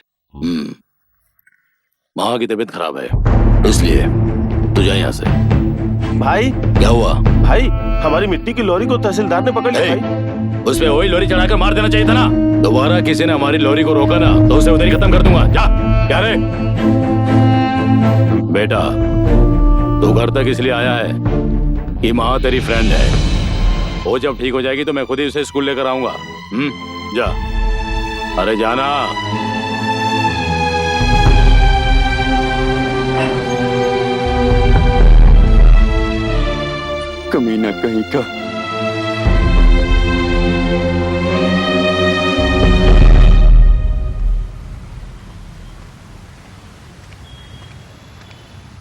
महा की तबीयत खराब है इसलिए तू जा यहाँ से। भाई क्या हुआ? भाई हमारी मिट्टी की लॉरी को तहसीलदार ने पकड़ लिया भाई। उसमें वही लॉरी चढ़ाकर मार देना चाहिए था ना। दोबारा किसी ने हमारी लॉरी को रोका ना तो उसे उधर ही खत्म कर दूंगा। जा। क्या रे बेटा, तू घर तक इसलिए आया है कि महा तेरी फ्रेंड है। वो जब ठीक हो जाएगी तो मैं खुद ही उसे स्कूल लेकर आऊंगा। जा। अरे जाना। कमीना कहीं का।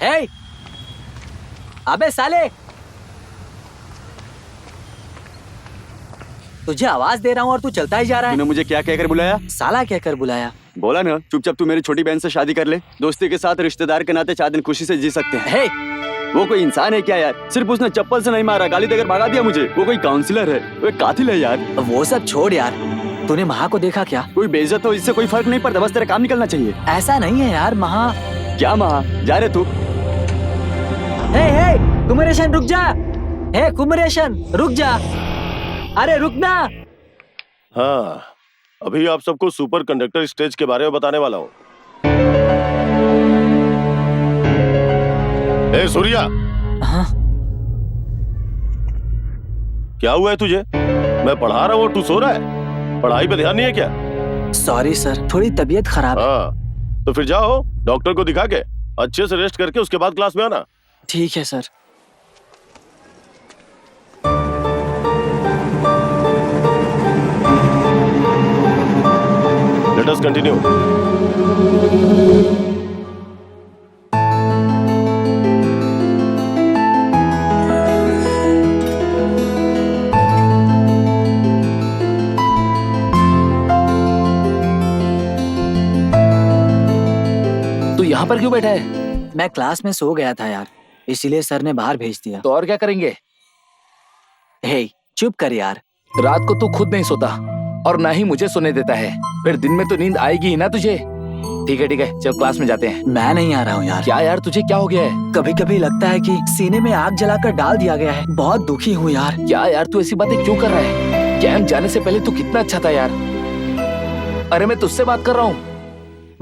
हे, अबे साले, तुझे आवाज दे रहा हूँ और तू चलता ही जा रहा है। तूने मुझे क्या कहकर बुलाया? साला कहकर बुलाया। बोला ना चुपचाप तू मेरी छोटी बहन से शादी कर ले। दोस्ती के साथ रिश्तेदार के नाते 4 दिन खुशी से जी सकते हैं। वो कोई इंसान है क्या यार? सिर्फ उसने चप्पल से नहीं मारा, गाली देकर भगा दिया मुझे। वो कोई काउंसलर है, वो एक कातिल है यार। वो सब छोड़ यार, तूने महा को देखा क्या? कोई बेइज्जत हो इससे कोई फर्क नहीं पड़ता, बस तेरा काम निकलना चाहिए। ऐसा नहीं है यार। महा क्या महा? जा रहे तू? हे कुमरेशन रुक जा। हे कुमरेशन रुक जा। अरे रुक ना। हाँ, अभी आप सबको सुपर कंडक्टर स्टेज के बारे में बताने वाला हूँ। ए सूर्या। हाँ? क्या हुआ है तुझे? मैं पढ़ा रहा हूँ और तू सो रहा है? पढ़ाई पे ध्यान नहीं है क्या? सॉरी सर, थोड़ी तबीयत खराब है। हाँ, तो फिर जाओ डॉक्टर को दिखा के अच्छे से रेस्ट करके उसके बाद क्लास में आना। ठीक है सर। Let us continue. तू यहाँ पर क्यों बैठा है? मैं क्लास में सो गया था यार, इसीलिए सर ने बाहर भेज दिया। तो और क्या करेंगे? हे चुप कर यार। रात को तू खुद नहीं सोता और ना ही मुझे सोने देता है, फिर दिन में तो नींद आएगी ही ना तुझे। ठीक है चल क्लास में जाते हैं। मैं नहीं आ रहा हूँ यार। क्या यार तुझे क्या हो गया है? कभी कभी लगता है कि सीने में आग जलाकर डाल दिया गया है। बहुत दुखी हूँ यार। क्या यार तू ऐसी बातें क्यों कर रहा है? कैंप जाने से पहले तू कितना अच्छा था यार। अरे मैं तुझसे बात कर रहा हूँ।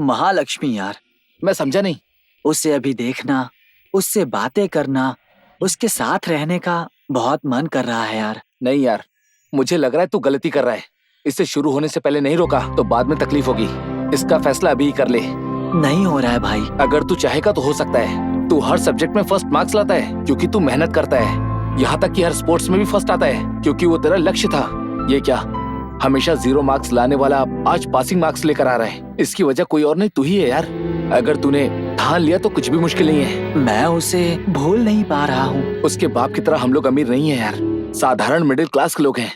महालक्ष्मी यार। मैं समझा नहीं। उसे अभी देखना, उससे बातें करना, उसके साथ रहने का बहुत मन कर रहा है यार। नहीं यार, मुझे लग रहा है तू गलती कर रहा है। इसे शुरू होने से पहले नहीं रोका तो बाद में तकलीफ होगी। इसका फैसला अभी ही कर ले। नहीं हो रहा है भाई। अगर तू चाहेगा तो हो सकता है। तू हर सब्जेक्ट में फर्स्ट मार्क्स लाता है क्योंकि तू मेहनत करता है। यहाँ तक कि हर स्पोर्ट्स में भी फर्स्ट आता है क्योंकि वो तेरा लक्ष्य था। ये क्या, हमेशा 0 मार्क्स लाने वाला आज पासिंग मार्क्स लेकर आ रहा है। इसकी वजह कोई और नहीं, तू ही है यार। अगर तूने ठान लिया तो कुछ भी मुश्किल नहीं है। मैं उसे भूल नहीं पा रहा हूँ। उसके बाप की तरह हम लोग अमीर नहीं है यार, साधारण मिडिल क्लास के लोग हैं।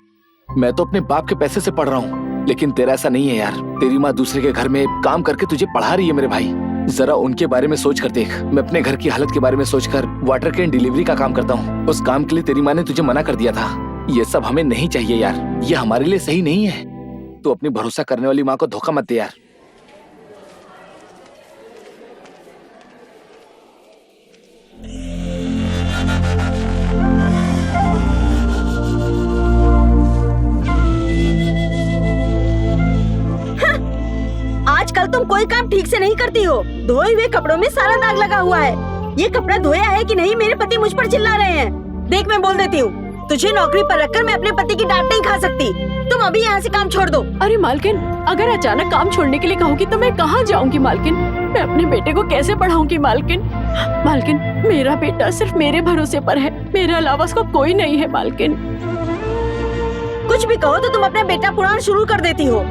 मैं तो अपने बाप के पैसे से पढ़ रहा हूँ, लेकिन तेरा ऐसा नहीं है यार। तेरी माँ दूसरे के घर में काम करके तुझे पढ़ा रही है मेरे भाई। जरा उनके बारे में सोच कर देख। मैं अपने घर की हालत के बारे में सोचकर वाटर कैन डिलीवरी का काम करता हूँ। उस काम के लिए तेरी माँ ने तुझे मना कर दिया था। ये सब हमें नहीं चाहिए यार, ये हमारे लिए सही नहीं है। तू अपनी भरोसा करने वाली माँ को धोखा मत दे यार। आजकल तुम कोई काम ठीक से नहीं करती हो। धोए हुए कपड़ों में सारा दाग लगा हुआ है। ये कपड़ा धोया है कि नहीं, मेरे पति मुझ पर चिल्ला रहे हैं। देख मैं बोल देती हूँ, तुझे नौकरी पर रखकर मैं अपने पति की डांट नहीं खा सकती। तुम अभी यहाँ से काम छोड़ दो। अरे मालकिन, अगर अचानक काम छोड़ने के लिए कहोगी तो मैं कहाँ जाऊंगी मालकिन? मैं अपने बेटे को कैसे पढ़ाऊंगी मालकिन? मालकिन, मेरा बेटा सिर्फ मेरे भरोसे पर है, मेरे अलावा उसका कोई नहीं है मालकिन। कुछ भी कहो तो तुम अपना बेटा पुराण शुरू कर देती हो।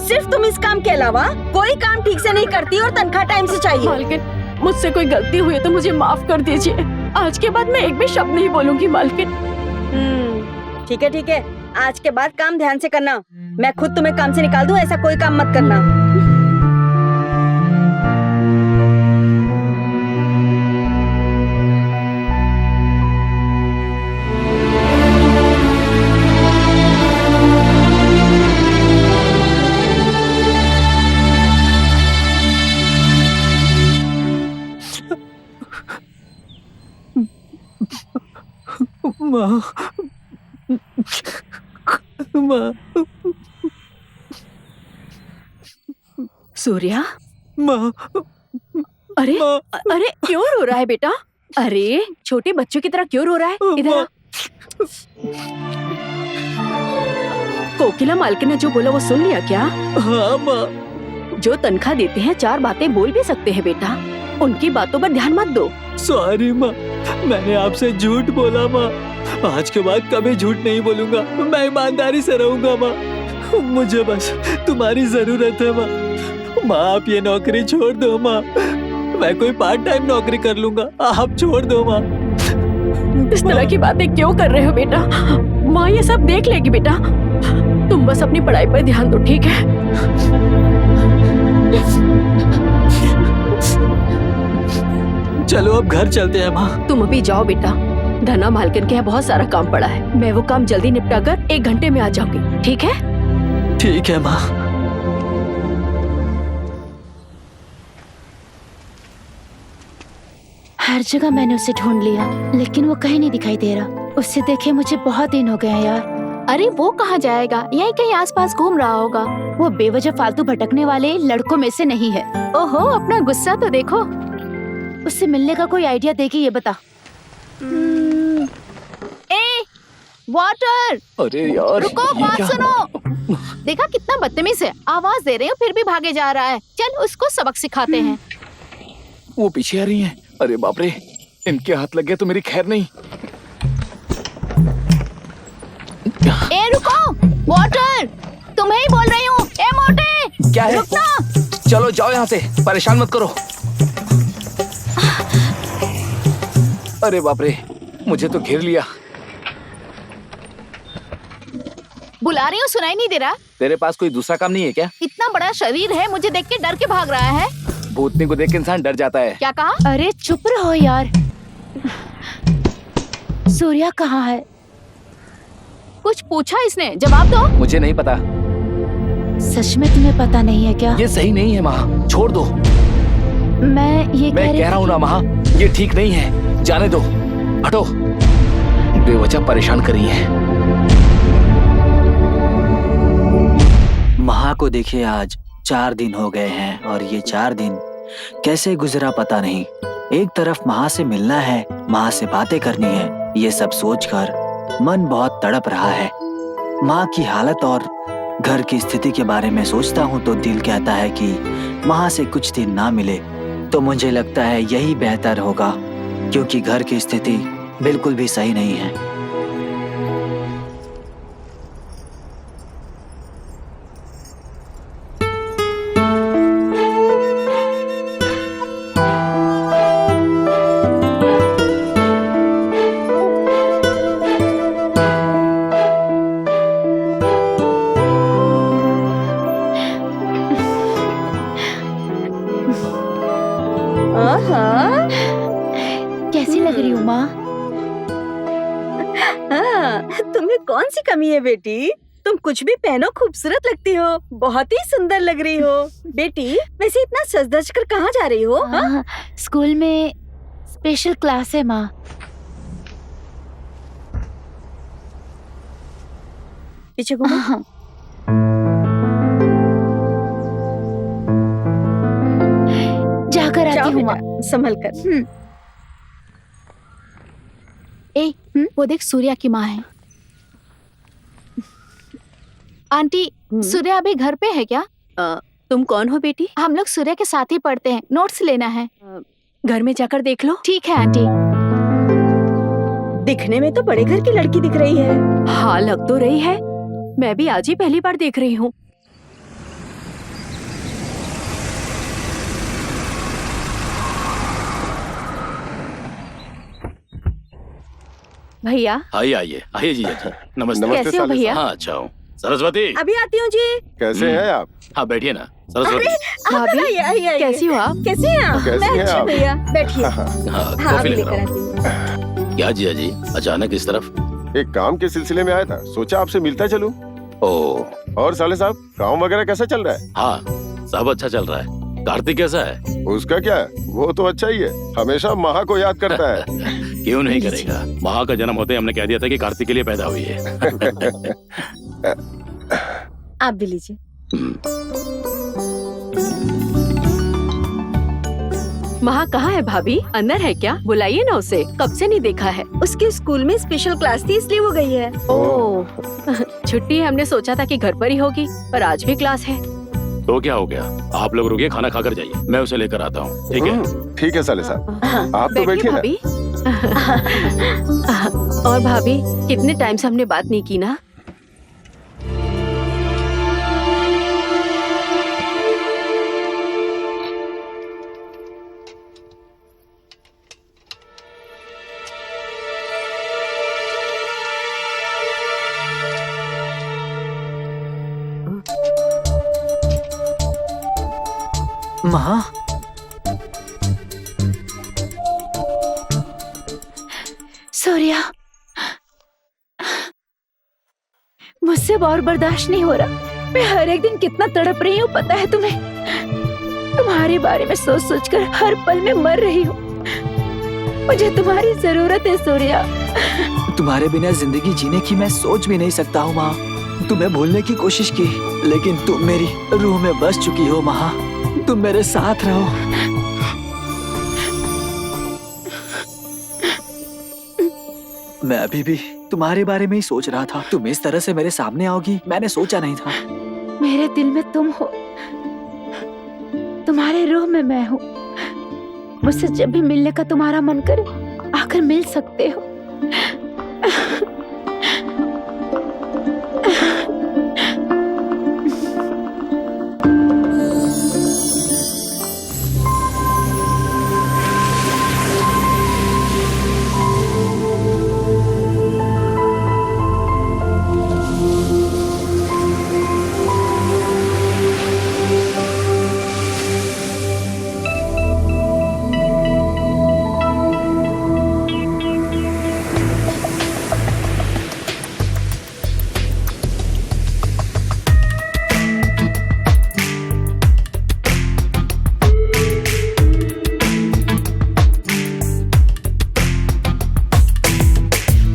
सिर्फ तुम इस काम के अलावा कोई काम ठीक से नहीं करती और तनख्वाह टाइम से चाहिए। मालकिन, मुझसे कोई गलती हुई है तो मुझे माफ कर दीजिए। आज के बाद मैं एक भी शब्द नहीं बोलूंगी मालकिन। ठीक है ठीक है, आज के बाद काम ध्यान से करना। मैं खुद तुम्हें काम से निकाल दूं, ऐसा कोई काम मत करना। माँ, माँ, सूर्या, माँ, अरे अरे क्यों रो रहा है बेटा? अरे छोटे बच्चों की तरह क्यों रो रहा है? इधर आ। कोकिला मालकिन ने जो बोला वो सुन लिया क्या? हाँ माँ। जो तनख्वाह देते हैं 4 बातें बोल भी सकते हैं बेटा, उनकी बातों पर ध्यान मत दो। सॉरी माँ, मैंने आपसे झूठ बोला माँ। आज के बाद कभी झूठ नहीं बोलूंगा, मैं ईमानदारी से रहूंगा माँ। मुझे बस तुम्हारी जरूरत है माँ। माँ आप ये नौकरी छोड़ दो माँ, मैं कोई पार्ट टाइम नौकरी कर लूंगा, आप छोड़ दो माँ। इस तरह की बातें क्यों कर रहे हो बेटा? माँ ये सब देख लेगी बेटा, तुम बस अपनी पढ़ाई पर ध्यान दो, ठीक है? चलो अब घर चलते हैं माँ। तुम अभी जाओ बेटा, धना मालकिन के यहाँ बहुत सारा काम पड़ा है। मैं वो काम जल्दी निपटा कर 1 घंटे में आ जाऊंगी, ठीक है? ठीक है माँ। हर जगह मैंने उसे ढूंढ लिया, लेकिन वो कहीं नहीं दिखाई दे रहा। उससे देखे मुझे बहुत दिन हो गए हैं यार। अरे वो कहाँ जाएगा, यहीं कहीं आसपास घूम रहा होगा। वो बेवजह फालतू भटकने वाले लड़कों में से नहीं है। ओहो, अपना गुस्सा तो देखो। उससे मिलने का कोई आइडिया देगी ये बता। ए, वाटर! अरे यार, रुको, बात सुनो। देखा कितना बदतमीज है, आवाज दे रहे हो फिर भी भागे जा रहा है। चल उसको सबक सिखाते हैं। वो पीछे आ रही हैं। अरे बाप रे, इनके हाथ लग गए तो मेरी खैर नहीं। ए रुको, वाटर! तुम्हें ही बोल रही हूँ। ए मोटे, क्या है? रुकना। चलो जाओ यहाँ से, परेशान मत करो। अरे बाप रे, मुझे तो घेर लिया। बुला रही हूँ, सुनाई नहीं दे रहा? तेरे पास कोई दूसरा काम नहीं है क्या? इतना बड़ा शरीर है, मुझे देख के डर के भाग रहा है। भूतनी को देख के इंसान डर जाता है। क्या कहा? अरे चुप रहो यार। सूर्या कहाँ है? कुछ पूछा इसने, जवाब दो। मुझे नहीं पता। सच में तुम्हें पता नहीं है क्या? ये सही नहीं है माँ, छोड़ दो। मैं कह रहा हूँ ना माँ, ये ठीक नहीं है, जाने दो, हटो। बेवजह परेशान कर रही है। महा को देखिए, आज 4 दिन हो गए हैं और ये 4 दिन कैसे गुजरा पता नहीं। एक तरफ महा से मिलना है, महा से बातें करनी है, ये सब सोचकर मन बहुत तड़प रहा है। माँ की हालत और घर की स्थिति के बारे में सोचता हूँ तो दिल कहता है कि महा से कुछ दिन ना मिले तो मुझे लगता है यही बेहतर होगा, क्योंकि घर की स्थिति बिल्कुल भी सही नहीं है। कैसी लग रही हूँ माँ? तुम्हें कौन सी कमी है बेटी? तुम कुछ भी पहनो खूबसूरत लगती हो, बहुत ही सुंदर लग रही हो। बेटी वैसे इतना सज धज कर कहाँ जा रही हो? हाँ? स्कूल में स्पेशल क्लास है माँ। पीछे घूमो। जाकर आती हूँ माँ, संभल कर। वो देख सूर्या की माँ है। आंटी सूर्य अभी घर पे है क्या? तुम कौन हो बेटी? हम लोग सूर्य के साथ ही पढ़ते हैं, नोट्स लेना है। घर में जाकर देख लो। ठीक है आंटी। दिखने में तो बड़े घर की लड़की दिख रही है। हाँ लग तो रही है, मैं भी आज ही पहली बार देख रही हूँ। भैया आइए आइए आइए जी जी नमस्ते। कैसे हो भैया? हाँ अच्छा हूँ। सरस्वती अभी आती हूँ जी। कैसे हैं आप? हाँ बैठिए ना सरस्वती। भाभी कैसी हो आप? कैसे हैं आप? कैसी मैं हैं अच्छी आप? भैया, बैठिए। हाँ हाँ कॉफी अभी लेकर लेकर आऊँ। आती हूँ। क्या जिया जी अचानक इस तरफ? एक काम के सिलसिले में आया था, सोचा आपसे मिलता चलूं। ओ और साले साहब, काम वगैरह कैसा चल रहा है? हाँ सब अच्छा चल रहा है। कार्तिक कैसा है? उसका क्या है, वो तो अच्छा ही है, हमेशा महा को याद करता है। क्यों नहीं करेगा? महा का जन्म होते ही हमने कह दिया था कि कार्तिक के लिए पैदा हुई है। आप भी लीजिए। महा कहाँ है भाभी? अंदर है क्या? बुलाइए ना उसे, कब से नहीं देखा है। उसके स्कूल में स्पेशल क्लास थी इसलिए वो गई है। ओह छुट्टी है, हमने सोचा था कि घर पर ही होगी, पर आज भी क्लास है। तो क्या हो गया? आप लोग रुकिए, खाना खाकर जाइए, मैं उसे लेकर आता हूँ। ठीक है? ठीक है साले साहब, आप तो बैठिए ना। भाभी। और भाभी कितने टाइम से हमने बात नहीं की ना। महा, सूर्या, मुझसे और बर्दाश्त नहीं हो रहा। मैं हर एक दिन कितना तड़प रही हूँ पता है तुम्हें? तुम्हारे बारे में सोच सोच कर हर पल में मर रही हूँ। मुझे तुम्हारी जरूरत है सूर्या। तुम्हारे बिना जिंदगी जीने की मैं सोच भी नहीं सकता हूँ माँ। तुम्हें भूलने की कोशिश की, लेकिन तुम मेरी रूह में बस चुकी हो महा। तुम मेरे साथ रहो। मैं अभी भी तुम्हारे बारे में ही सोच रहा था। तुम इस तरह से मेरे सामने आओगी मैंने सोचा नहीं था। मेरे दिल में तुम हो, तुम्हारे रूह में मैं हूँ। मुझसे जब भी मिलने का तुम्हारा मन करे आकर मिल सकते हो।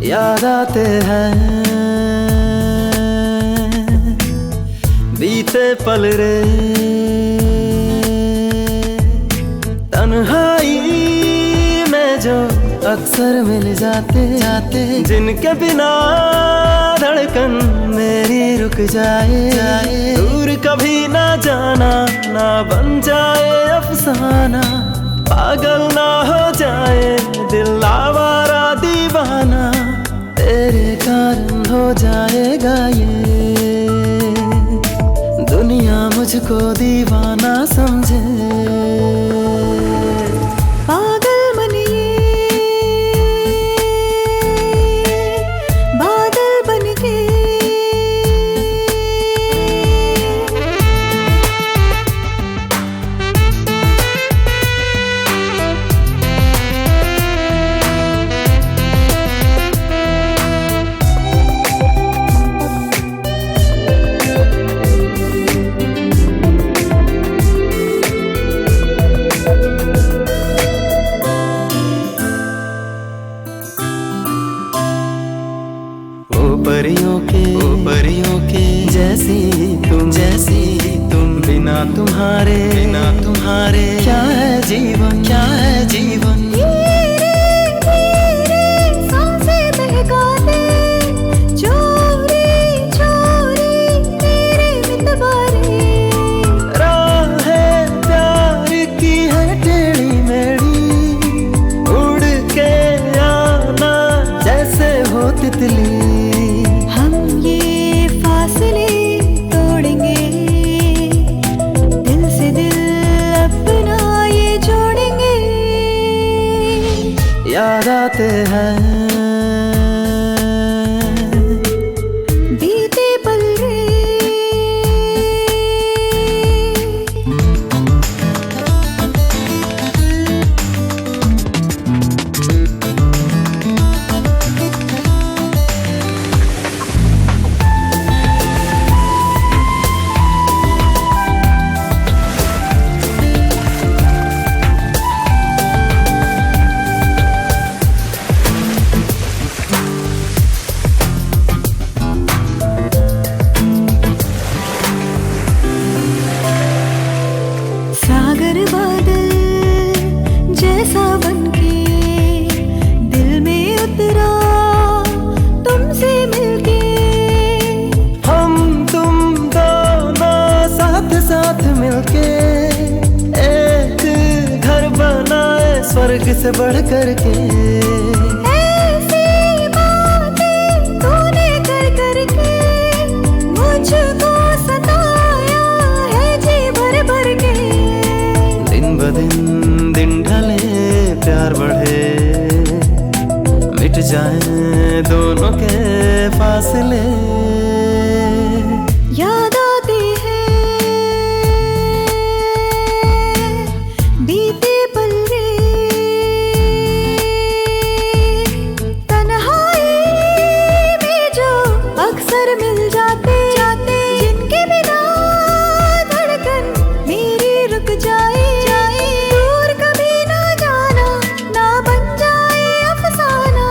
याद आते हैं बीते पल रे, तन्हाई में जो अक्सर मिल जाते जाते, जिनके बिना धड़कन मेरी रुक जाए। दूर कभी ना जाना, ना बन जाए अफसाना, पागल ना हो जाए दिल आवारा दीवाना। तेरे कारण हो जाएगा ये, दुनिया मुझको दीवाना समझे। पागल मन ये बादल बन के, परियों के जैसी तुम बिना तुम्हारे क्या है जीवन, क्या है जीवन। सांसें बहका दे, चोरी चोरी रे, स्वर्ग से बढ़ कर के। ऐसी बातें तूने कर कर के मुझको सताया है जी भर भर के। दिन ब दिन दिन ढले प्यार बढ़े, मिट जाए दोनों के फासले। याद आती है बीते पल रे, तन्हाई में जो अक्सर मिल जाते जाते, जिनके बिना धड़कन मेरी रुक जाए। दूर कभी ना जाना, ना बन जाए अफसाना,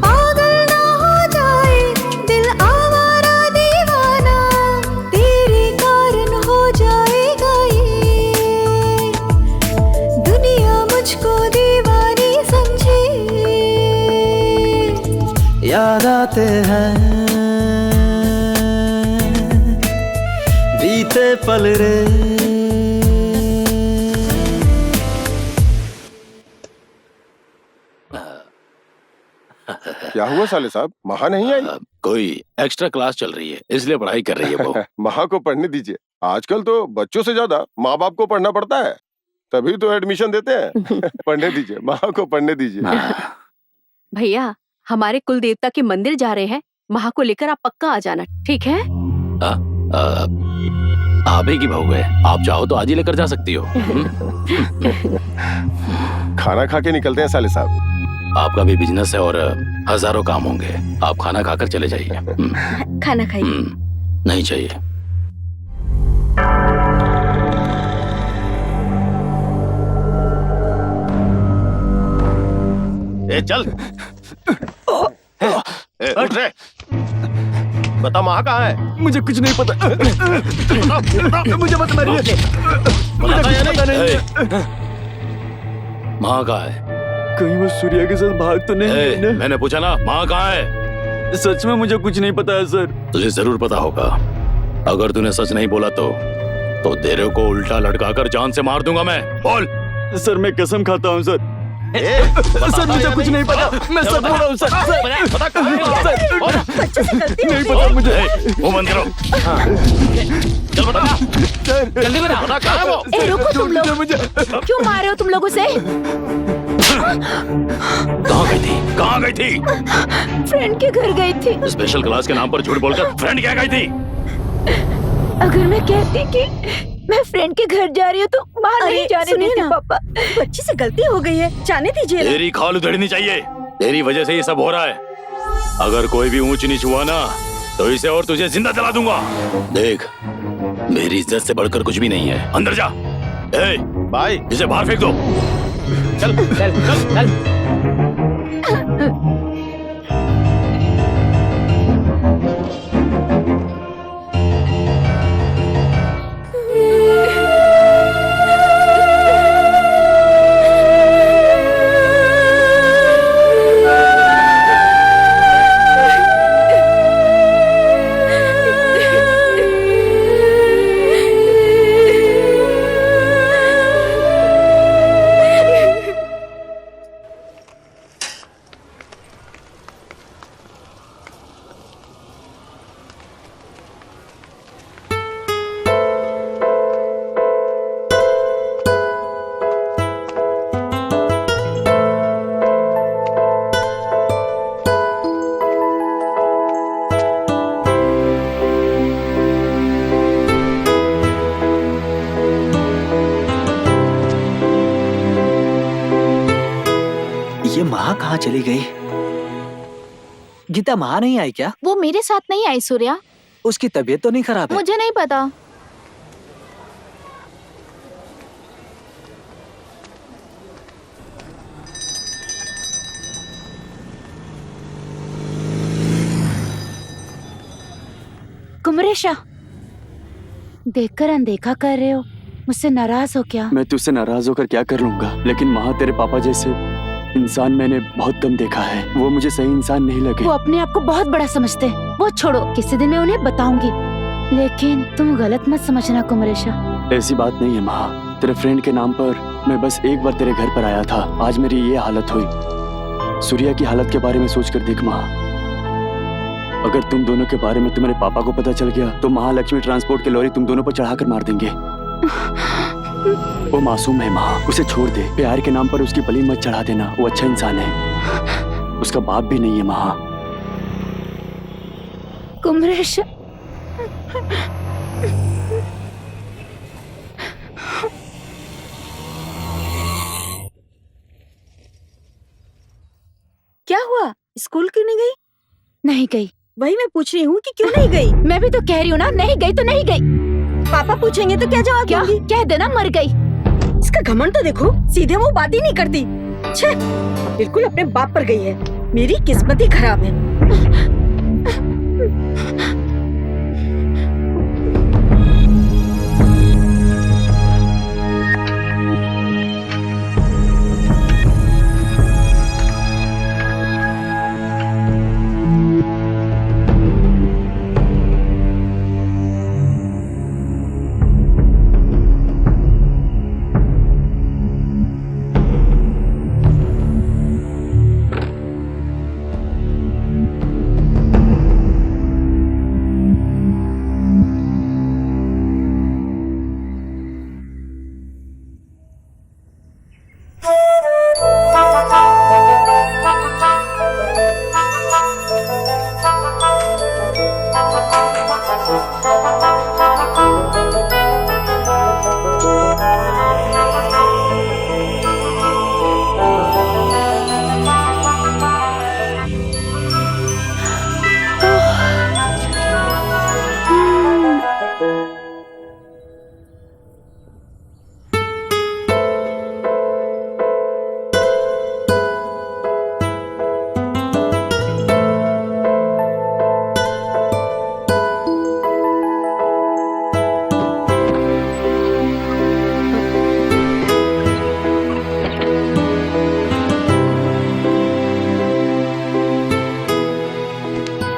पागल ना हो जाए दिल आवारा दीवाना, तेरे कारण हो जाएगा ये दुनिया मुझको दीवानी समझे। याद आते हैं बीते पल रे। क्या हुआ साले साहब, महा नहीं आई? कोई एक्स्ट्रा क्लास चल रही है इसलिए पढ़ाई कर रही है वो। महा को पढ़ने दीजिए, आजकल तो बच्चों से ज्यादा माँ बाप को पढ़ना पड़ता है, तभी तो एडमिशन देते हैं। पढ़ने दीजिए, महा को पढ़ने दीजिए। भैया हमारे कुल देवता के मंदिर जा रहे हैं, महा को लेकर आप पक्का आ जाना, ठीक है? आप ही की बहू है, आप चाहो तो आज ही लेकर जा सकती हो। खाना खा के निकलते हैं साले साहब। आपका भी बिजनेस है और हजारों काम होंगे, आप खाना खाकर चले जाइए। खाना खाइए। नहीं चाहिए। ए चल, उठ रे। बता महा कहाँ है? मुझे कुछ नहीं पता। मुझे मत मारिए। बताता या नहीं? माँ कहाँ है? कहीं वो सूर्या के साथ भाग तो नहीं है ना? मैंने पूछा ना, माँ कहाँ है? सच में मुझे कुछ नहीं पता है सर। तुझे जरूर पता होगा, अगर तूने सच नहीं बोला तो तेरे को उल्टा लटकाकर जान से मार दूंगा मैं। बोल। सर मैं कसम खाता हूँ सर। सर मुझे कुछ नहीं पता, मैं सच बोल रहा हूँ सर। बच्चे से गलती नहीं पता मुझे। वो बंद करो। चल बता। जल्दी बता कहाँ है वो? ए, रुको तुम लोग, क्यों मार रहे हो तुम लोग उसे? कहाँ गई थी? कहाँ गई थी? फ्रेंड के घर गई थी। स्पेशल क्लास के नाम पर झूठ बोलकर फ्रेंड क्या गई थी? अगर मैं कहती कि मैं फ्रेंड के घर जा रही हूँ तो बाहर नहीं जाने देते पापा। बच्ची से गलती हो गई है, जाने दीजिए। तेरी खाल उधड़नी चाहिए, तेरी वजह से ये सब हो रहा है। अगर कोई भी ऊंच नीच हुआ ना तो इसे और तुझे जिंदा जला दूंगा। देख, मेरी इज्जत से बढ़कर कुछ भी नहीं है। अंदर जा। ए, भाई इसे बाहर फेंक दो। चल चल चल चल। ये महा कहाँ चली गई? गीता महा नहीं आई क्या? वो मेरे साथ नहीं आई सूर्या। उसकी तबीयत तो नहीं खराब है? मुझे नहीं पता। कुमरेशा, देखकर अनदेखा कर रहे हो, मुझसे नाराज हो क्या? मैं तुझसे नाराज होकर क्या कर लूंगा, लेकिन महा तेरे पापा जैसे इंसान मैंने बहुत कम देखा है। वो मुझे सही इंसान नहीं लगे। वो अपने आप को बहुत बड़ा समझते हैं। वो छोड़ो, किसी दिन मैं उन्हें बताऊंगी, लेकिन तुम गलत मत समझना कुमरेशा। ऐसी बात नहीं है महा, तेरे फ्रेंड के नाम पर मैं बस एक बार तेरे घर पर आया था, आज मेरी ये हालत हुई। सूर्या की हालत के बारे में सोचकर देख माँ, अगर तुम दोनों के बारे में तुम्हारे पापा को पता चल गया तो महालक्ष्मी ट्रांसपोर्ट की लॉरी तुम दोनों पर चढ़ाकर मार देंगे। वो मासूम है माँ, उसे छोड़ दे। प्यार के नाम पर उसकी बलि मत चढ़ा देना, वो अच्छा इंसान है, उसका बाप भी नहीं है माँ। कुमरेश, क्या हुआ? स्कूल क्यों नहीं गई? नहीं गई। वही मैं पूछ रही हूँ कि क्यों नहीं गई। मैं भी तो कह रही हूँ ना, नहीं गई तो नहीं गई। पापा पूछेंगे तो क्या जवाब दूंगी? कह देना मर गई। इसका घमंड तो देखो, सीधे मुंह बात ही नहीं करती। छे, बिल्कुल अपने बाप पर गई है। मेरी किस्मत ही खराब है।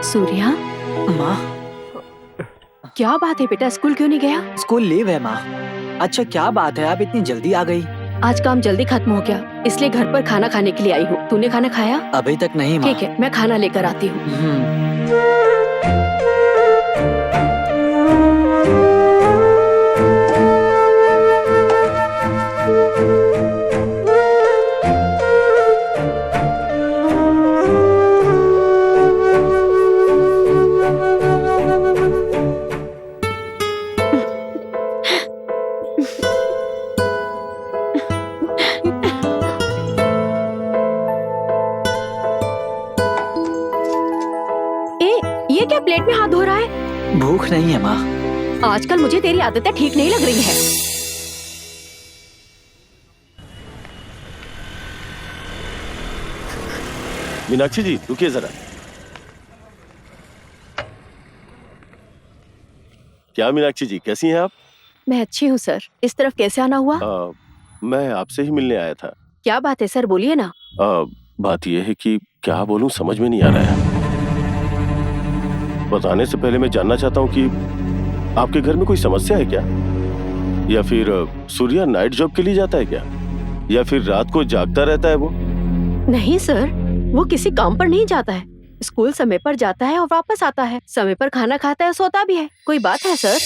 सूर्या, माँ, क्या बात है बेटा, स्कूल क्यों नहीं गया? स्कूल लीव है माँ। अच्छा क्या बात है, आप इतनी जल्दी आ गई? आज काम जल्दी खत्म हो गया, इसलिए घर पर खाना खाने के लिए आई हूँ। तूने खाना खाया? अभी तक नहीं माँ। ठीक है, मैं खाना लेकर आती हूँ। ये क्या प्लेट में हाथ धो रहा है? भूख नहीं है माँ। आजकल मुझे तेरी आदतें ठीक नहीं लग रही है। मीनाक्षी जी रुकिए जरा। क्या मीनाक्षी जी कैसी हैं आप? मैं अच्छी हूँ सर। इस तरफ कैसे आना हुआ? मैं आपसे ही मिलने आया था। क्या बात है सर, बोलिए ना। बात यह है कि क्या बोलूं समझ में नहीं आ रहा है। बताने से पहले मैं जानना चाहता हूँ कि आपके घर में कोई समस्या है क्या, या फिर सूर्या नाइट जॉब के लिए जाता है क्या, या फिर रात को जागता रहता है वो? नहीं सर, वो किसी काम पर नहीं जाता है। स्कूल समय पर जाता है और वापस आता है, समय पर खाना खाता है, सोता भी है। कोई बात है सर?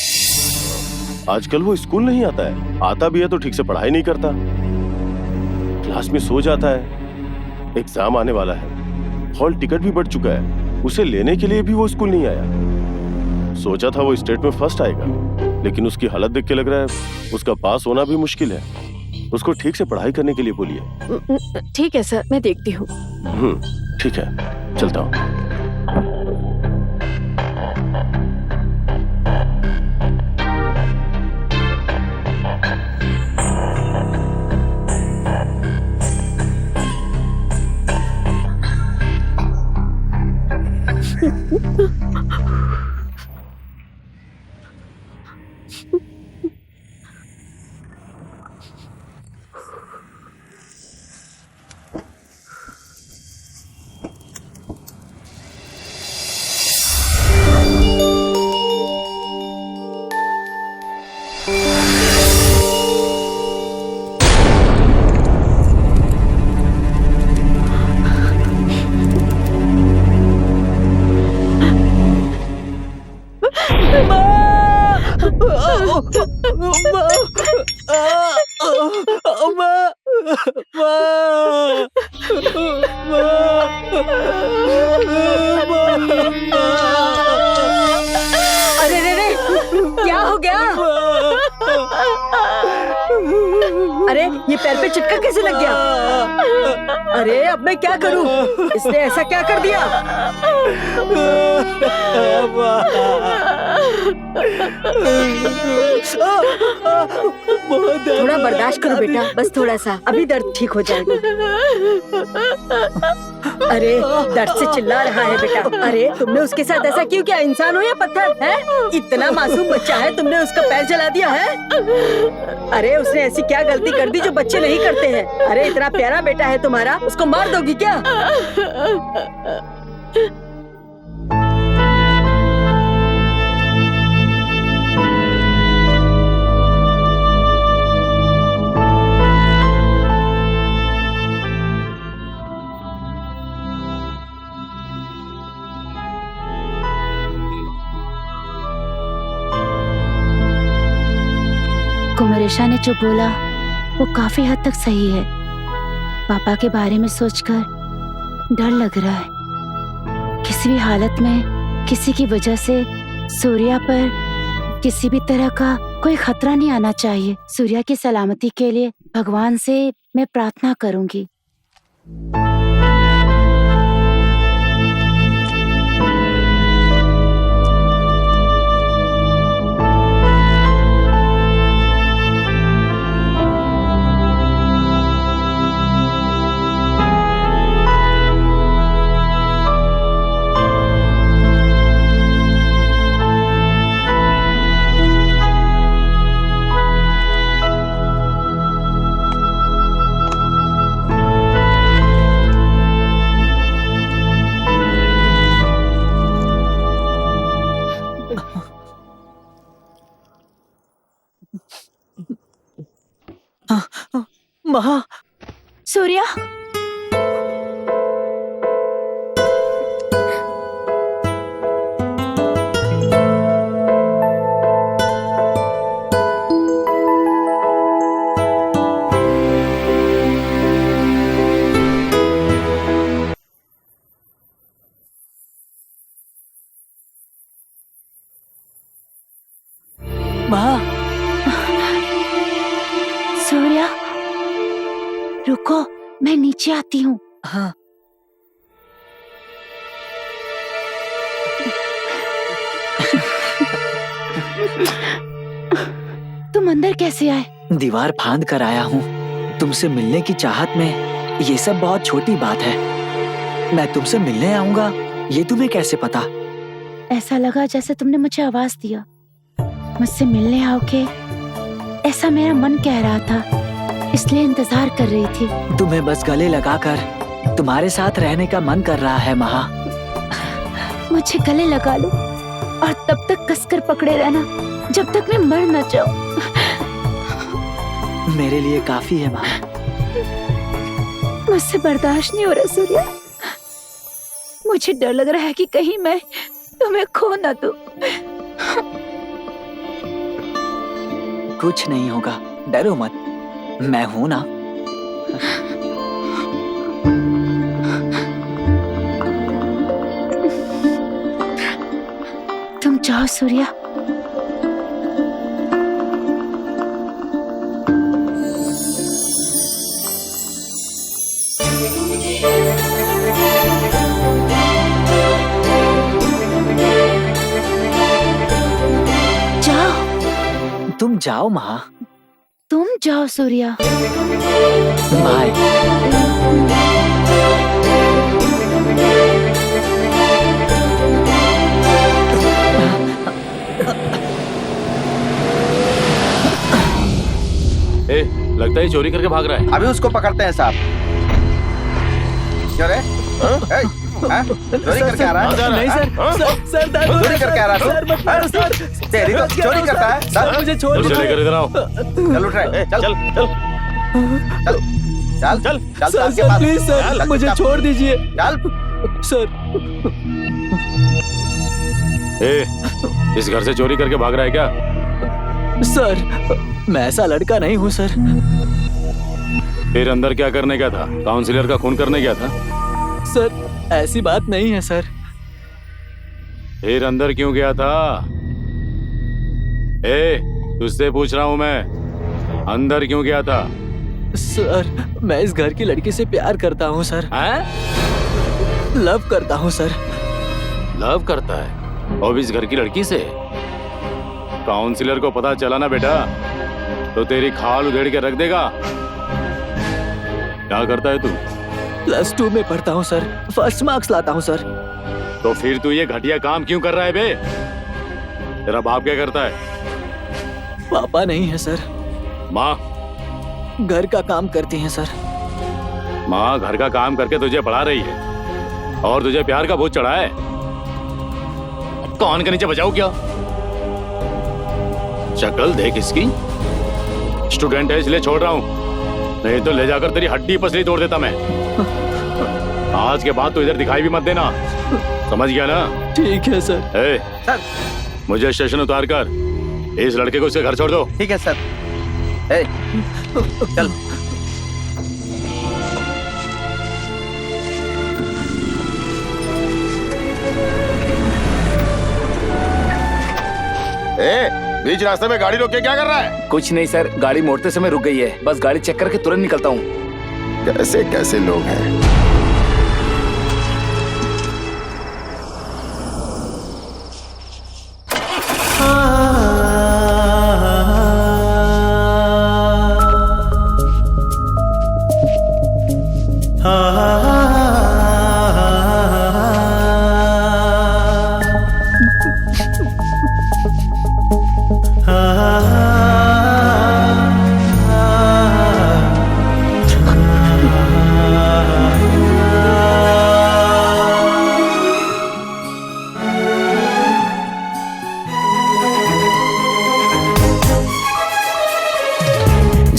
आजकल वो स्कूल नहीं आता है, आता भी है तो ठीक से पढ़ाई नहीं करता, क्लास में सो जाता है। एग्जाम आने वाला है, हॉल टिकट भी बढ़ चुका है, उसे लेने के लिए भी वो स्कूल नहीं आया। सोचा था वो स्टेट में फर्स्ट आएगा, लेकिन उसकी हालत देख के लग रहा है उसका पास होना भी मुश्किल है। उसको ठीक से पढ़ाई करने के लिए बोलिए। ठीक है सर, मैं देखती हूँ। ठीक है, चलता हूँ। अरे रे रे, क्या हो गया? अरे ये पैर पे चिटका कैसे लग गया? अरे अब मैं क्या करूं? इसने ऐसा क्या कर दिया? थोड़ा बर्दाश्त करो बेटा, बस थोड़ा सा, अभी दर्द ठीक हो जाएगा। अरे दर्द से चिल्ला रहा है बेटा। अरे तुमने उसके साथ ऐसा क्यों किया? इंसान हो या पत्थर है? इतना मासूम बच्चा है, तुमने उसका पैर जला दिया है? अरे उसने ऐसी क्या गलती कर दी जो बच्चे नहीं करते हैं? अरे इतना प्यारा बेटा है तुम्हारा, उसको मार दोगी क्या? कुमरेशा ने जो बोला वो काफी हद तक सही है। पापा के बारे में सोचकर डर लग रहा है। किसी भी हालत में किसी की वजह से सूर्या पर किसी भी तरह का कोई खतरा नहीं आना चाहिए। सूर्या की सलामती के लिए भगवान से मैं प्रार्थना करूंगी। माँ, सूर्या, माँ, सूर्या, रुको, मैं नीचे आती हूँ। हाँ। तुम अंदर कैसे आए? दीवार फांद कर आया हूँ। तुमसे मिलने की चाहत में ये सब बहुत छोटी बात है। मैं तुमसे मिलने आऊंगा, ये तुम्हें कैसे पता? ऐसा लगा जैसे तुमने मुझे आवाज दिया। मुझसे मिलने आओगे ऐसा मेरा मन कह रहा था, इसलिए इंतजार कर रही थी। तुम्हें बस गले लगाकर तुम्हारे साथ रहने का मन कर रहा है महा। मुझे गले लगा लो और तब तक कसकर पकड़े रहना जब तक मैं मर न जाऊं। मेरे लिए काफी है महा। मुझसे बर्दाश्त नहीं हो रहा सूर्या। मुझे डर लग रहा है कि कहीं मैं तुम्हें खो न दूं। कुछ नहीं होगा, डरो मत, मैं हूं ना। तुम जाओ सूर्या। जाओ। तुम जाओ महा। तुम जाओ सूर्या। बाय। लगता है चोरी करके भाग रहा है। अभी उसको पकड़ते हैं साहब। क्यों रे? चोरी करके आ रहा है? नहीं सर, सर चोरी करके आ रहा है? तेरी तो चोरी करता है सर। मुझे छोड़ दो। लेकर इधर आओ। चल उठ रहे, चल चल चल चल चल सर, के पास। प्लीज सर, मुझे छोड़ दीजिए। चल सर। इस घर से चोरी करके भाग रहा है क्या? सर, मैं ऐसा लड़का नहीं हूँ सर। फिर अंदर क्या करने गया था? काउंसिलर का खून करने गया था? सर, ऐसी बात नहीं है सर। फिर अंदर क्यों गया था? तुझसे पूछ रहा हूँ मैं, अंदर क्यों गया था? सर, मैं इस घर की लड़की से प्यार करता हूँ सर। लव करता हूँ सर। लव करता है? और इस घर की लड़की से? काउंसिलर को पता चला ना बेटा तो तेरी खाल उधेड़ के रख देगा। क्या करता है तू? +2 में पढ़ता हूँ सर। फर्स्ट मार्क्स लाता हूँ सर। तो फिर तू ये घटिया काम क्यों कर रहा है बे? तेरा बाप क्या करता है? पापा नहीं है सर। माँ? घर का काम करती हैं सर। माँ घर का काम करके तुझे पढ़ा रही है और तुझे प्यार का बोझ चढ़ा है। कौन के नीचे बजाऊं क्या? शक्ल देख इसकी। स्टूडेंट है इसलिए छोड़ रहा हूं, नहीं तो ले जाकर तेरी हड्डी पसली तोड़ देता मैं। आज के बाद तो इधर दिखाई भी मत देना, समझ गया ना? ठीक है सर। सर, मुझे स्टेशन उतार कर इस लड़के को इसके घर छोड़ दो। ठीक है सर। चल। बीच रास्ते में गाड़ी रोक के क्या कर रहा है? कुछ नहीं सर, गाड़ी मोड़ते समय रुक गई है। बस गाड़ी चेक करके तुरंत निकलता हूँ। कैसे कैसे लोग हैं?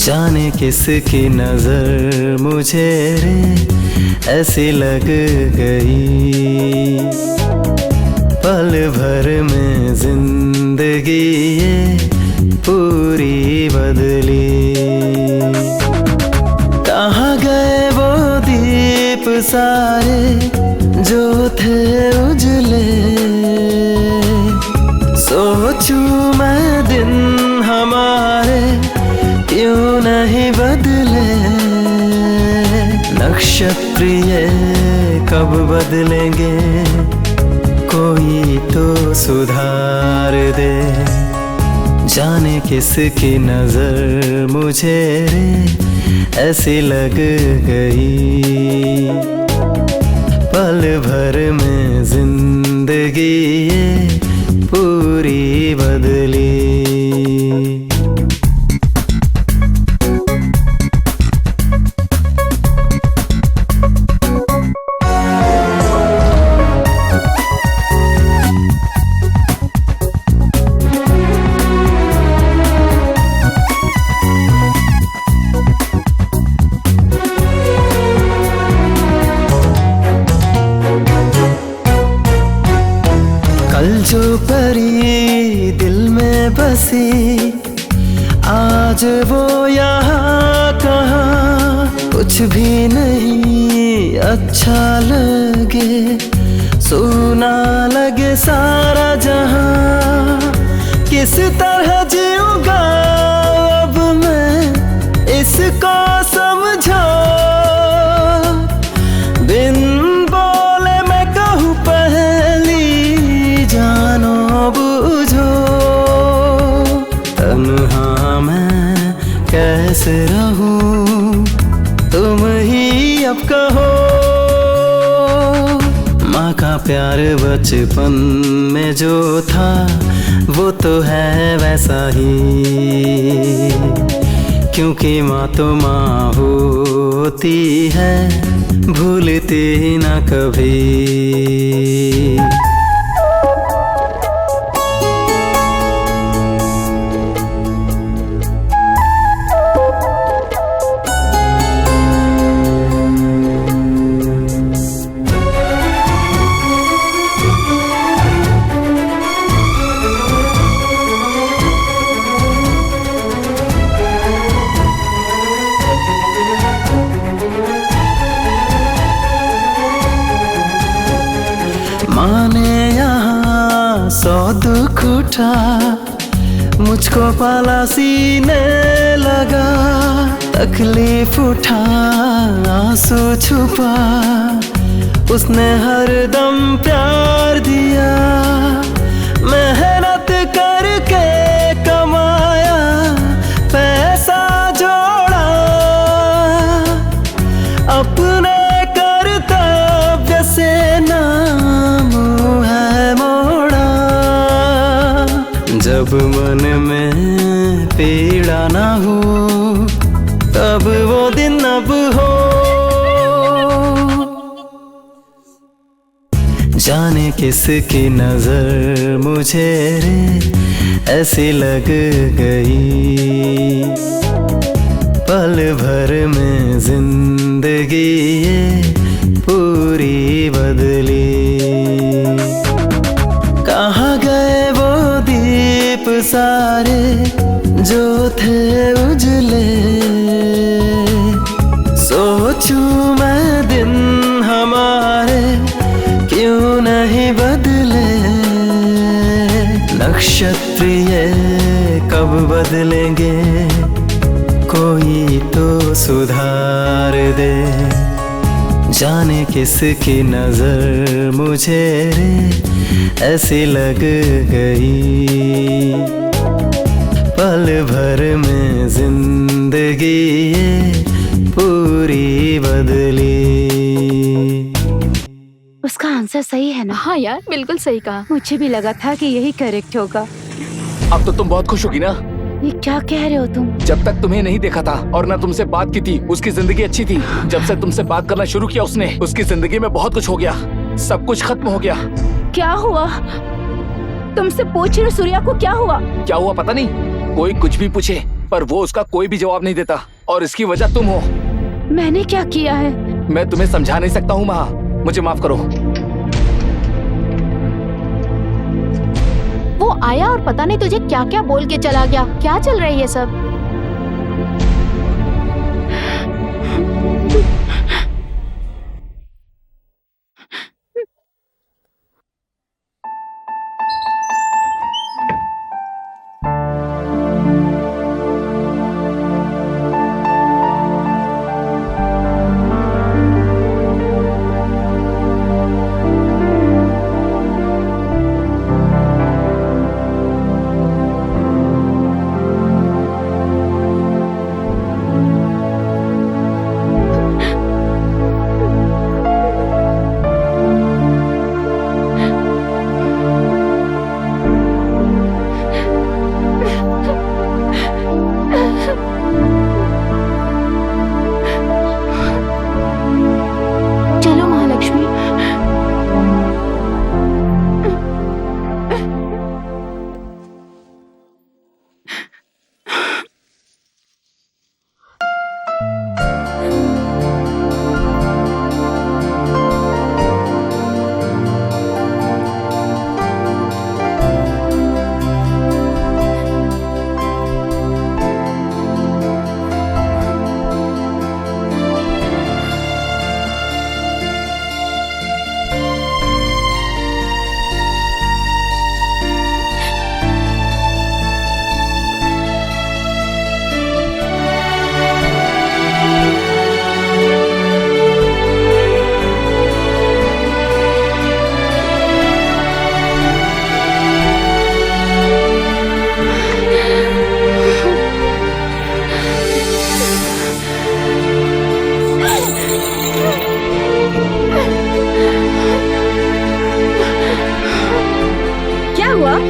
जाने किसकी नजर मुझे रे ऐसी लग गई, पल भर में जिंदगी ये पूरी बदली। कहाँ गए वो दीप सारे जो थे उजले, सोचूं मैं दिन हमारे क्यों नहीं बदले। नक्षत्र ये कब बदलेंगे, कोई तो सुधार दे। जाने किसकी नजर मुझे रे ऐसी लग गई, पल भर में जिंदगी ये पूरी बदली। जो परी दिल में बसी, आज वो यहाँ कहाँ। कुछ भी नहीं अच्छा लगे, सुना लगे सारा जहाँ। किस तरह जीऊंगा अब मैं इसको समझो, बिन बोले मैं कहूँ पहली जानो बुझो। तन्हा मैं कैसे रहूं, तुम ही अब कहो। माँ का प्यार बचपन में जो था वो तो है वैसा ही, क्योंकि माँ तो माँ होती है, भूलती ना कभी। सुख उठा, मुझको पाला सीने लगा, तकलीफ उठा आंसू छुपा, उसने हर दम प्यार दिया, मेहनत करके कमाया, पैसा जोड़ा, अपने कर्तव्य से नाम है मोड़ा। जब मन में पीड़ा ना हो, तब वो दिन अब हो। जाने किसकी नजर मुझे रे ऐसी लग गई, पल भर में जिंदगी ये पूरी बदली। कहाँ गए वो दीप सारे जो थे उजले, सोचूं मैं दिन हमारे क्यों नहीं बदले। नक्षत्र ये कब बदलेंगे, कोई तो सुधार दे। जाने किसकी नजर मुझे रे ऐसी लग गई, पल भर में जिंदगी ये पूरी बदली। उसका आंसर सही है ना? हाँ यार, बिल्कुल सही कहा। मुझे भी लगा था कि यही करेक्ट होगा। अब तो तुम बहुत खुश होगी ना? ये क्या कह रहे हो तुम? जब तक तुम्हें नहीं देखा था और ना तुमसे बात की थी, उसकी जिंदगी अच्छी थी। जब से तुमसे बात करना शुरू किया उसने, उसकी जिंदगी में बहुत कुछ हो गया, सब कुछ खत्म हो गया। क्या हुआ? तुमसे पूछ रही हूँ, सूर्या को क्या हुआ? क्या हुआ पता नहीं, कोई कुछ भी पूछे पर वो उसका कोई भी जवाब नहीं देता, और इसकी वजह तुम हो। मैंने क्या किया है? मैं तुम्हें समझा नहीं सकता हूँ माँ, मुझे माफ करो। वो आया और पता नहीं तुझे क्या क्या बोल के चला गया। क्या चल रही है सब?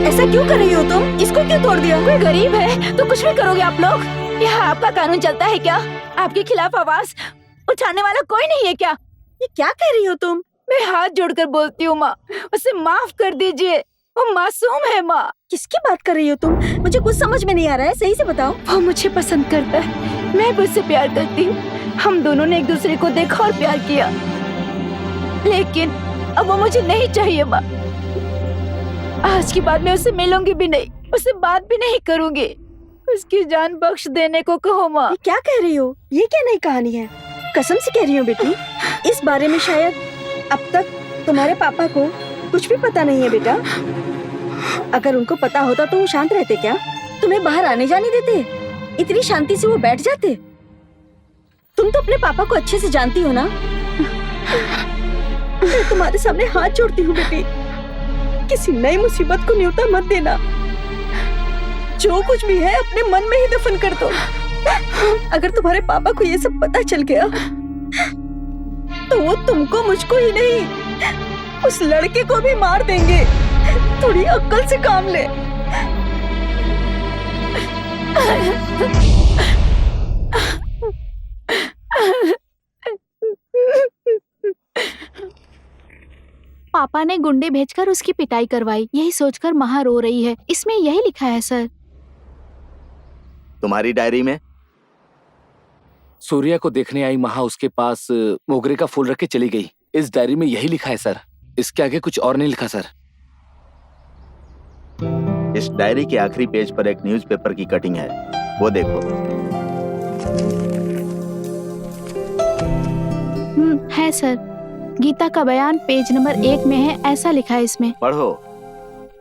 ऐसा क्यों कर रही हो तुम? इसको क्यों तोड़ दिया? कोई गरीब है तो कुछ भी करोगे आप लोग? यहाँ आपका कानून चलता है क्या? आपके खिलाफ आवाज उठाने वाला कोई नहीं है क्या? ये क्या कह रही हो तुम? मैं हाथ जोड़कर बोलती हूँ माँ, उसे माफ कर दीजिए, वो मासूम है माँ। किसकी बात कर रही हो तुम? मुझे कुछ समझ में नहीं आ रहा है, सही से बताओ। वो मुझे पसंद करता है, मैं भी उससे प्यार करती हूँ। हम दोनों ने एक दूसरे को देखा और प्यार किया, लेकिन अब वो मुझे नहीं चाहिए माँ। आज के बाद मैं उससे मिलूंगी भी नहीं, उससे बात भी नहीं करूंगी। उसकी जान बख्श देने को कहो माँ। ये क्या कह रही हो? ये क्या नई कहानी है? कसम से कह रही हूँ बेटी, इस बारे में शायद अब तक तुम्हारे पापा को कुछ भी पता नहीं है बेटा। अगर उनको पता होता तो वो शांत रहते क्या? तुम्हें बाहर आने जाने देते? इतनी शांति से वो बैठ जाते? तुम तो अपने पापा को अच्छे से जानती हो ना। मैं तुम्हारे सामने हाथ जोड़ती हूँ बेटी, किसी नई मुसीबत को न्योता मत देना। जो कुछ भी है अपने मन में ही दफन कर दो। अगर तुम्हारे पापा को ये सब पता चल गया तो वो तुमको, मुझको ही नहीं, उस लड़के को भी मार देंगे। थोड़ी अक्ल से काम ले। पापा ने गुंडे भेजकर उसकी पिटाई करवाई, यही सोचकर महा रो रही है। इसमें यही लिखा है सर। तुम्हारी डायरी में? सूर्या को देखने आई महा उसके पास मोगरे का फूल रख के चली गई। इस डायरी में यही लिखा है सर, इसके आगे कुछ और नहीं लिखा सर। इस डायरी के आखिरी पेज पर एक न्यूज़पेपर की कटिंग है, वो देखो। है सर। गीता का बयान पेज नंबर 1 में है, ऐसा लिखा है इसमें। पढ़ो।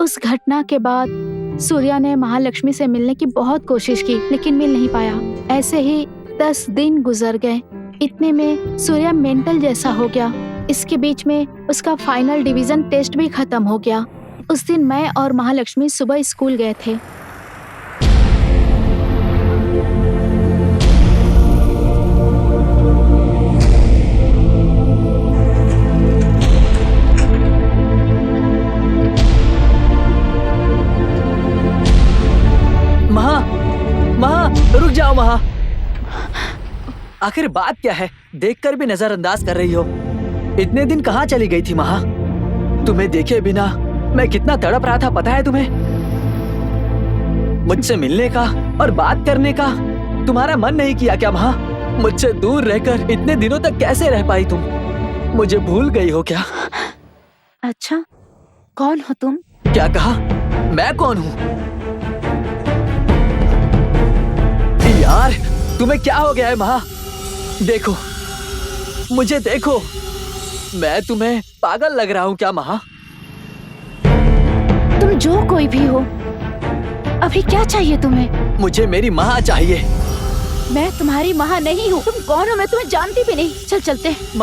उस घटना के बाद सूर्या ने महालक्ष्मी से मिलने की बहुत कोशिश की, लेकिन मिल नहीं पाया। ऐसे ही 10 दिन गुजर गए। इतने में सूर्या मेंटल जैसा हो गया। इसके बीच में उसका फाइनल डिवीजन टेस्ट भी खत्म हो गया। उस दिन मैं और महालक्ष्मी सुबह स्कूल गए थे। रुक जाओ महा। आखिर बात क्या है? देखकर भी नजरअंदाज कर रही हो। इतने दिन कहाँ चली गई थी महा? तुम्हें देखे बिना मैं कितना तड़प रहा था, पता है तुम्हें? मुझसे मिलने का और बात करने का तुम्हारा मन नहीं किया क्या महा? मुझसे दूर रहकर इतने दिनों तक कैसे रह पाई तुम? मुझे भूल गई हो क्या? अच्छा, कौन हो तुम? क्या कहा? मैं कौन हूँ? यार, तुम्हें क्या हो गया है महा? देखो, मुझे देखो। मैं तुम्हें पागल लग रहा हूँ क्या महा? तुम जो कोई भी हो, अभी क्या चाहिए तुम्हें? मुझे मेरी माँ चाहिए। मैं तुम्हारी माँ नहीं हूँ। तुम कौन हो? मैं तुम्हें जानती भी नहीं। चल चलते हैं।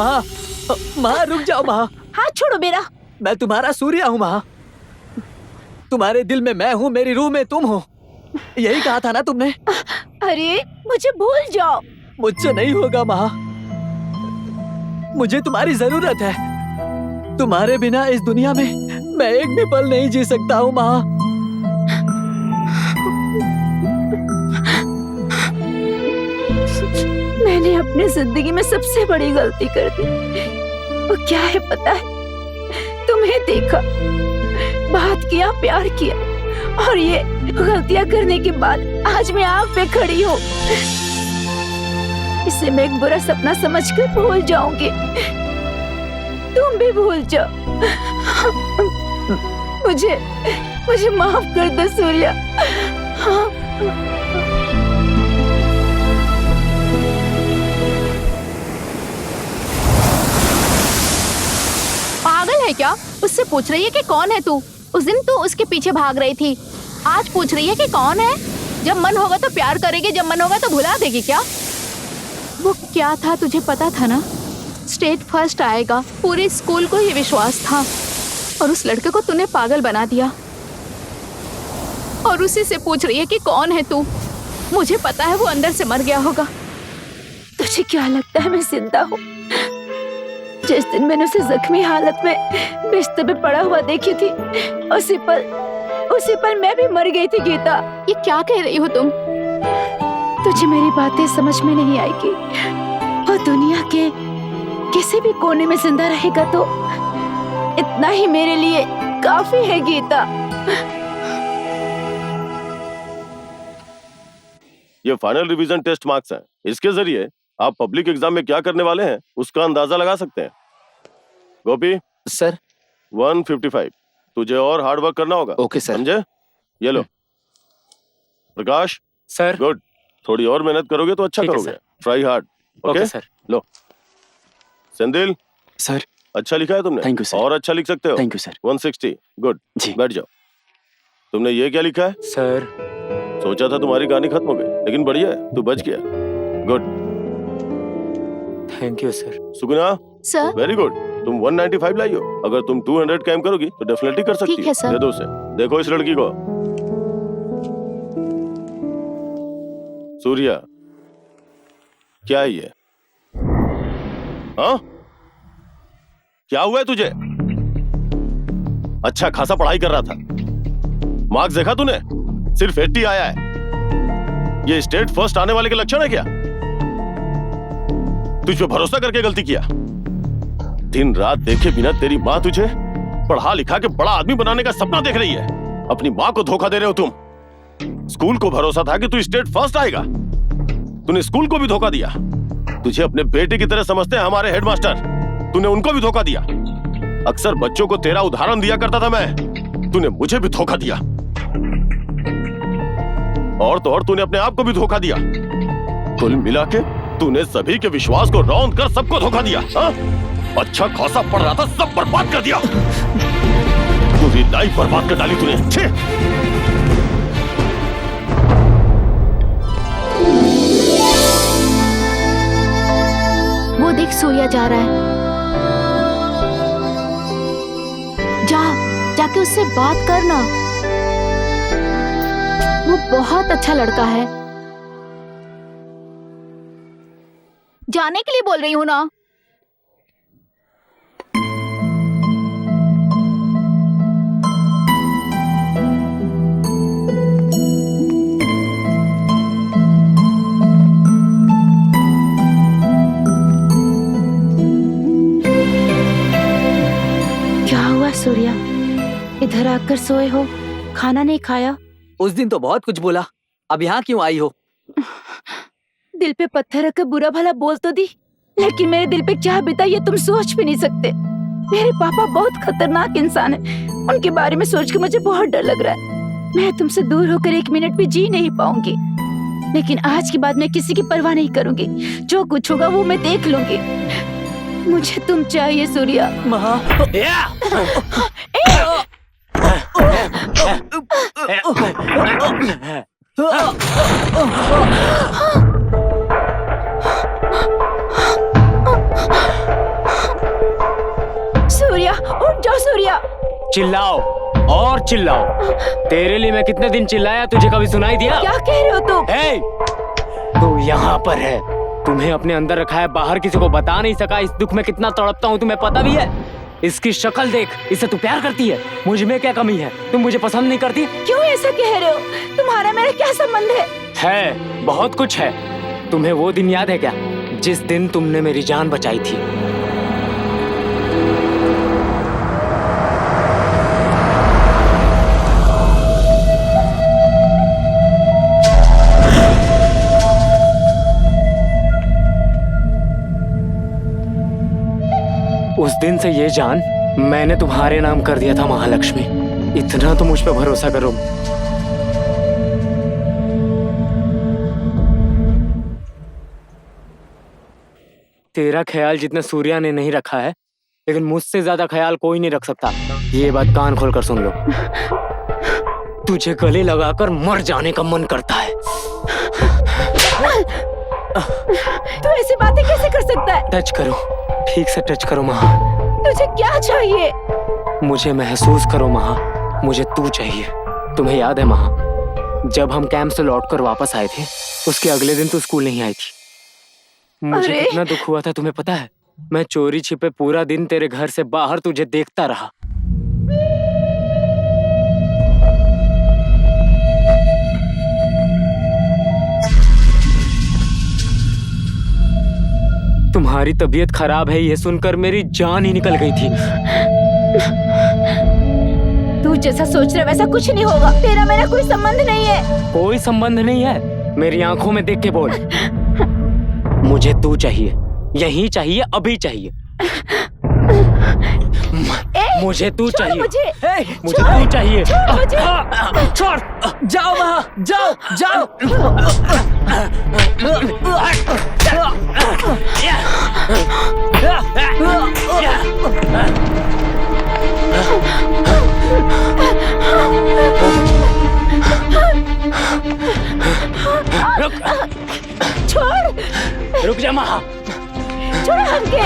माँ रुक जाओ माँ। हाथ छोड़ो मेरा। मैं तुम्हारा सूर्या हूँ माँ। तुम्हारे दिल में मैं हूँ, मेरी रूह में तुम हो। यही कहा था ना तुमने? अरे मुझे भूल जाओ। मुझसे नहीं होगा माँ, मुझे तुम्हारी जरूरत है। तुम्हारे बिना इस दुनिया में मैं एक भी पल नहीं जी सकता हूँ माँ। मैंने अपनी जिंदगी में सबसे बड़ी गलती कर दी। वो क्या है पता है? तुम्हें देखा, बात किया, प्यार किया, और ये गलतियां करने के बाद आज मैं आग पे खड़ी हूँ। इसे मैं एक बुरा सपना समझकर भूल जाऊंगी। तुम भी भूल जाओ। मुझे माफ कर दो सूर्या। पागल है क्या? उससे पूछ रही है कि कौन है तू? उस दिन तू उसके पीछे भाग रही थी, आज पूछ रही है कि कौन है? जब मन होगा तो प्यार करेगी, जब मन होगा तो भुला देगी क्या? वो क्या था तुझे पता था ना? स्टेट फर्स्ट आएगा। पूरे स्कूल को ये विश्वास था, और उस लड़के को तूने पागल बना दिया। और उसी से पूछ रही है कि कौन है तू? मुझे पता है वो अंदर से मर गया होगा। तुझे क्या लगता है मैं जिंदा हूँ? जिस दिन मैंने उसे जख्मी हालत में बिस्तर पे पड़ा हुआ देखी थी, उसी पल मैं भी मर गई थी। गीता, ये क्या कह रही हो तुम? तुझे मेरी बातें समझ में नहीं आएगी। और दुनिया के किसी भी कोने में जिंदा रहेगा तो इतना ही मेरे लिए काफी है गीता। ये फाइनल रिवीजन टेस्ट मार्क्स हैं। इसके जरिए आप पब्लिक एग्जाम में क्या करने वाले हैं उसका अंदाजा लगा सकते हैं। गोपी सर, 155। तुझे और हार्ड वर्क करना होगा। Okay sir. समझे? ये लो। प्रकाश सर। गुड। थोड़ी और मेहनत करोगे तो अच्छा करोगे। Try hard. Okay sir. लो। सेंदिल सर, अच्छा लिखा है तुमने। Thank you sir. और अच्छा लिख सकते हो। Thank you sir. 160। गुड। जी। बैठ जाओ। तुमने ये क्या लिखा है? सर सोचा था तुम्हारी कहानी खत्म हो गई, लेकिन बढ़िया है, तू बच गया। Good. Thank you sir. Suguna, sir very good. तुम 195 लाई हो। अगर तुम 200 कैम करोगी तो डेफिनेटली कर सकती हो। ठीक है सर। दे दो उसे। देखो इस लड़की को। सूर्या, क्या है ये? हाँ? क्या हुआ है तुझे? अच्छा खासा पढ़ाई कर रहा था, मार्क्स देखा तूने? सिर्फ 80 आया है। ये स्टेट फर्स्ट आने वाले के लक्षण है क्या? तुझ पे भरोसा करके गलती किया। दिन रात देखे बिना तेरी माँ तुझे पढ़ा लिखा के बड़ा आदमी बनाने का सपना देख रही है। अपनी माँ को धोखा दे रहे हो तुम। स्कूल को भरोसा था कि तू स्टेट फर्स्ट आएगा, तूने स्कूल को भी धोखा दिया। तुझे अपने बेटे की तरह समझते हैं हमारे हेडमास्टर, तूने उनको भी धोखा दिया। अक्सर बच्चों को तेरा उदाहरण दिया करता था मैं, तूने मुझे भी धोखा दिया। और तो और तूने अपने आप को भी धोखा दिया। कुल मिला के तूने सभी के विश्वास को रौंद कर सबको धोखा दिया। हा? अच्छा खासा पढ़ रहा था, सब बर्बाद कर दिया। पूरी लाइफ बर्बाद कर डाली तूने। छे! वो देख सूर्या जा रहा है। जाके उससे बात करना। वो बहुत अच्छा लड़का है। जाने के लिए बोल रही हूँ ना। क्या हुआ सूर्या, इधर आकर सोए हो, खाना नहीं खाया? उस दिन तो बहुत कुछ बोला, अब यहाँ क्यों आई हो? दिल पे पत्थर रखकर बुरा भला बोल तो दी, लेकिन मेरे दिल पे क्या बीता ये तुम सोच भी नहीं सकते। मेरे पापा बहुत खतरनाक इंसान है, उनके बारे में सोच के मुझे बहुत डर लग रहा है। मैं तुमसे दूर होकर एक मिनट भी जी नहीं पाऊंगी, लेकिन आज के बाद मैं किसी की परवाह नहीं करूंगी। जो कुछ होगा वो मैं देख लूंगी। मुझे तुम चाहिए सूर्या। सूर्या उठ जाओ सूर्या। चिल्लाओ और चिल्लाओ। तेरे लिए मैं कितने दिन चिल्लाया, तुझे कभी सुनाई दिया? क्या कह रहे हो तुम? तू यहाँ पर है, तुम्हें अपने अंदर रखा है, बाहर किसी को बता नहीं सका। इस दुख में कितना तड़पता हूँ तुम्हें पता भी है? इसकी शक्ल देख, इससे तू प्यार करती है। मुझ में क्या कमी है? तुम मुझे पसंद नहीं करती? क्यों ऐसा कह रहे हो? तुम्हारा मेरा क्या संबंध है? है, बहुत कुछ है। तुम्हें वो दिन याद है क्या, जिस दिन तुमने मेरी जान बचाई थी? उस दिन से ये जान मैंने तुम्हारे नाम कर दिया था महालक्ष्मी। इतना तो मुझ पे भरोसा करो। तेरा ख्याल जितना सूर्या ने नहीं रखा है, लेकिन मुझसे ज्यादा ख्याल कोई नहीं रख सकता। ये बात कान खोलकर सुन लो। तुझे गले लगाकर मर जाने का मन करता है। तू ऐसी बातें कैसे कर सकता है? टच करो, ठीक से टच करो महा। तुझे क्या चाहिए? मुझे महसूस करो महा, मुझे तू चाहिए। तुम्हें याद है महा, जब हम कैंप से लौटकर वापस आए थे, उसके अगले दिन तू स्कूल नहीं आई थी। मुझे कितना दुख हुआ था तुम्हें पता है? मैं चोरी छिपे पूरा दिन तेरे घर से बाहर तुझे देखता रहा। तुम्हारी तबीयत खराब है ये सुनकर मेरी जान ही निकल गई थी। तू जैसा सोच रहा वैसा कुछ नहीं होगा। तेरा मेरा कोई संबंध नहीं है। कोई संबंध नहीं है? मेरी आंखों में देख के बोल। मुझे तू चाहिए, यही चाहिए, अभी चाहिए। मुझे तू चाहिए। मुझे तू चाहिए। छोड़, जाओ वहाँ, जाओ जाओ। रुक जा माँ। छोड़ो हमके,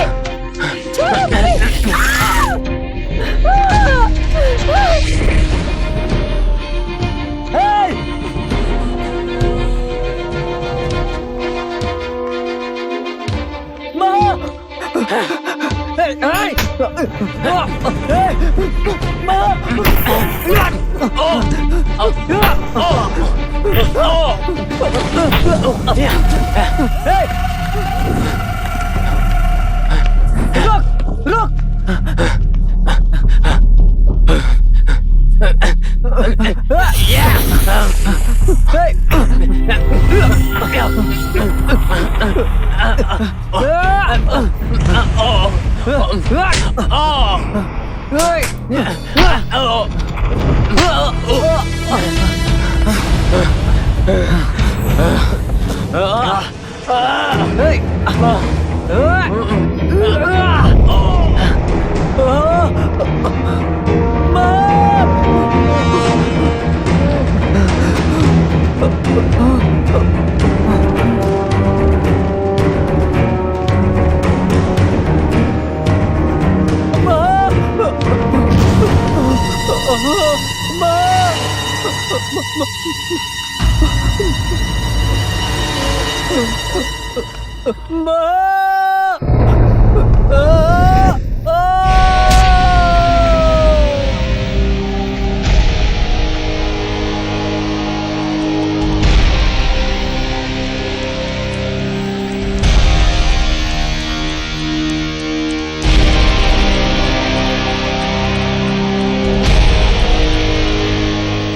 छोड़ो प्लीज।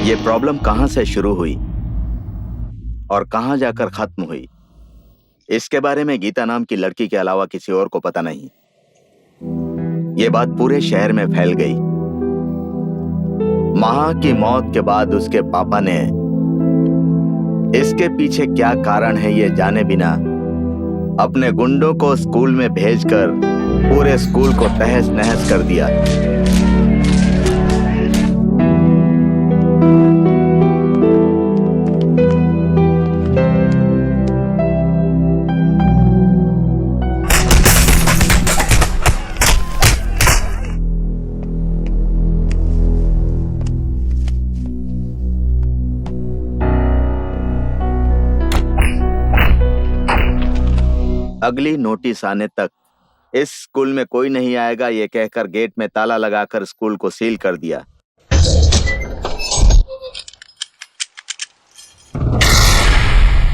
ये प्रॉब्लम कहां से शुरू हुई और कहां जाकर खत्म हुई, इसके बारे में गीता नाम की लड़की के अलावा किसी और को पता नहीं। ये बात पूरे शहर में फैल गई। महा की मौत के बाद उसके पापा ने इसके पीछे क्या कारण है ये जाने बिना अपने गुंडों को स्कूल में भेजकर पूरे स्कूल को तहस नहस कर दिया। अगली नोटिस आने तक इस स्कूल में कोई नहीं आएगा, ये कहकर गेट में ताला लगाकर स्कूल को सील कर दिया।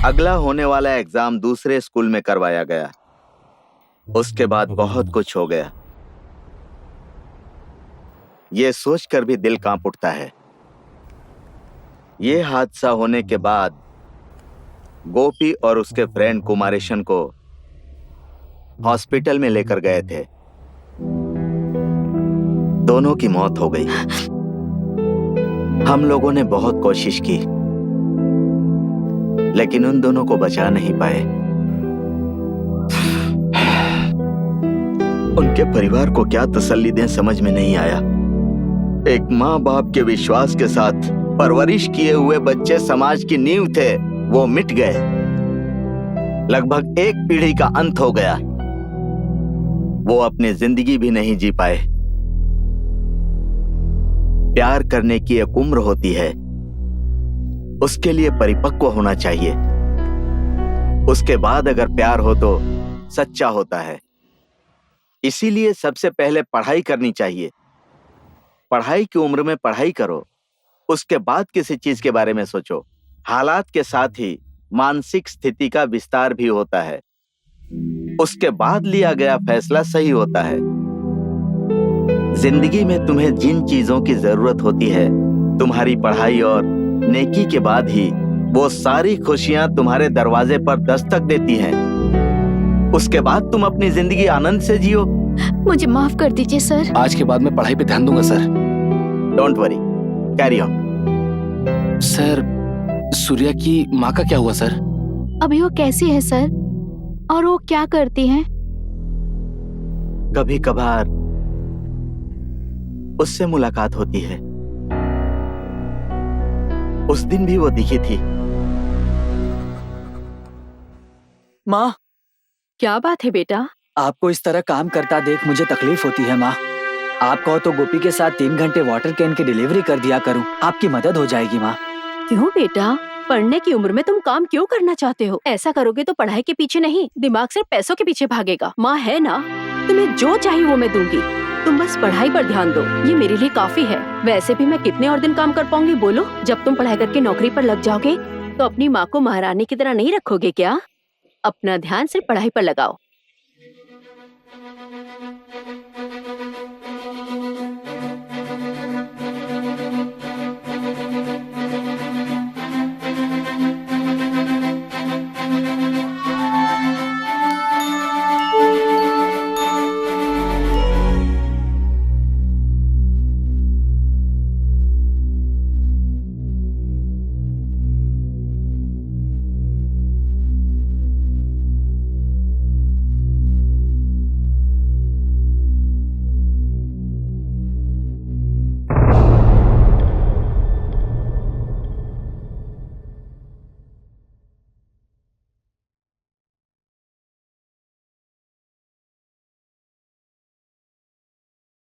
अगला होने वाला एग्जाम दूसरे स्कूल में करवाया गया। उसके बाद बहुत कुछ हो गया। ये सोचकर भी दिल कांप उठता है। ये हादसा होने के बाद गोपी और उसके फ्रेंड कुमारेशन को हॉस्पिटल में लेकर गए थे। दोनों की मौत हो गई। हम लोगों ने बहुत कोशिश की, लेकिन उन दोनों को बचा नहीं पाए। उनके परिवार को क्या तसल्ली दें समझ में नहीं आया। एक माँ बाप के विश्वास के साथ परवरिश किए हुए बच्चे समाज की नींव थे, वो मिट गए। लगभग एक पीढ़ी का अंत हो गया। वो अपनी जिंदगी भी नहीं जी पाए। प्यार करने की एक उम्र होती है, उसके लिए परिपक्व होना चाहिए। उसके बाद अगर प्यार हो तो सच्चा होता है। इसीलिए सबसे पहले पढ़ाई करनी चाहिए। पढ़ाई की उम्र में पढ़ाई करो, उसके बाद किसी चीज के बारे में सोचो। हालात के साथ ही मानसिक स्थिति का विस्तार भी होता है। उसके बाद लिया गया फैसला सही होता है। जिंदगी में तुम्हें जिन चीजों की जरूरत होती है, तुम्हारी पढ़ाई और नेकी के बाद ही वो सारी खुशियां तुम्हारे दरवाजे पर दस्तक देती हैं। उसके बाद तुम अपनी जिंदगी आनंद से जियो। मुझे माफ कर दीजिए सर। आज के बाद मैं पढ़ाई पे ध्यान दूंगा sir. Don't worry, carry on. Sir, Surya की माँ का क्या हुआ सर? अभी वो कैसी है सर, और वो क्या करती हैं? कभी कभार उससे मुलाकात होती है। उस दिन भी वो दिखी थी। माँ, क्या बात है बेटा? आपको इस तरह काम करता देख मुझे तकलीफ होती है माँ। आप कहो तो गोपी के साथ 3 घंटे वाटर कैन की डिलीवरी कर दिया करूँ, आपकी मदद हो जाएगी माँ। क्यों बेटा, पढ़ने की उम्र में तुम काम क्यों करना चाहते हो? ऐसा करोगे तो पढ़ाई के पीछे नहीं, दिमाग सिर्फ पैसों के पीछे भागेगा। माँ है ना, तुम्हें जो चाहिए वो मैं दूंगी, तुम बस पढ़ाई पर ध्यान दो, ये मेरे लिए काफी है। वैसे भी मैं कितने और दिन काम कर पाऊंगी बोलो? जब तुम पढ़ाई करके नौकरी पर लग जाओगे तो अपनी माँ को महारानी की तरह नहीं रखोगे क्या? अपना ध्यान सिर्फ पढ़ाई पर लगाओ।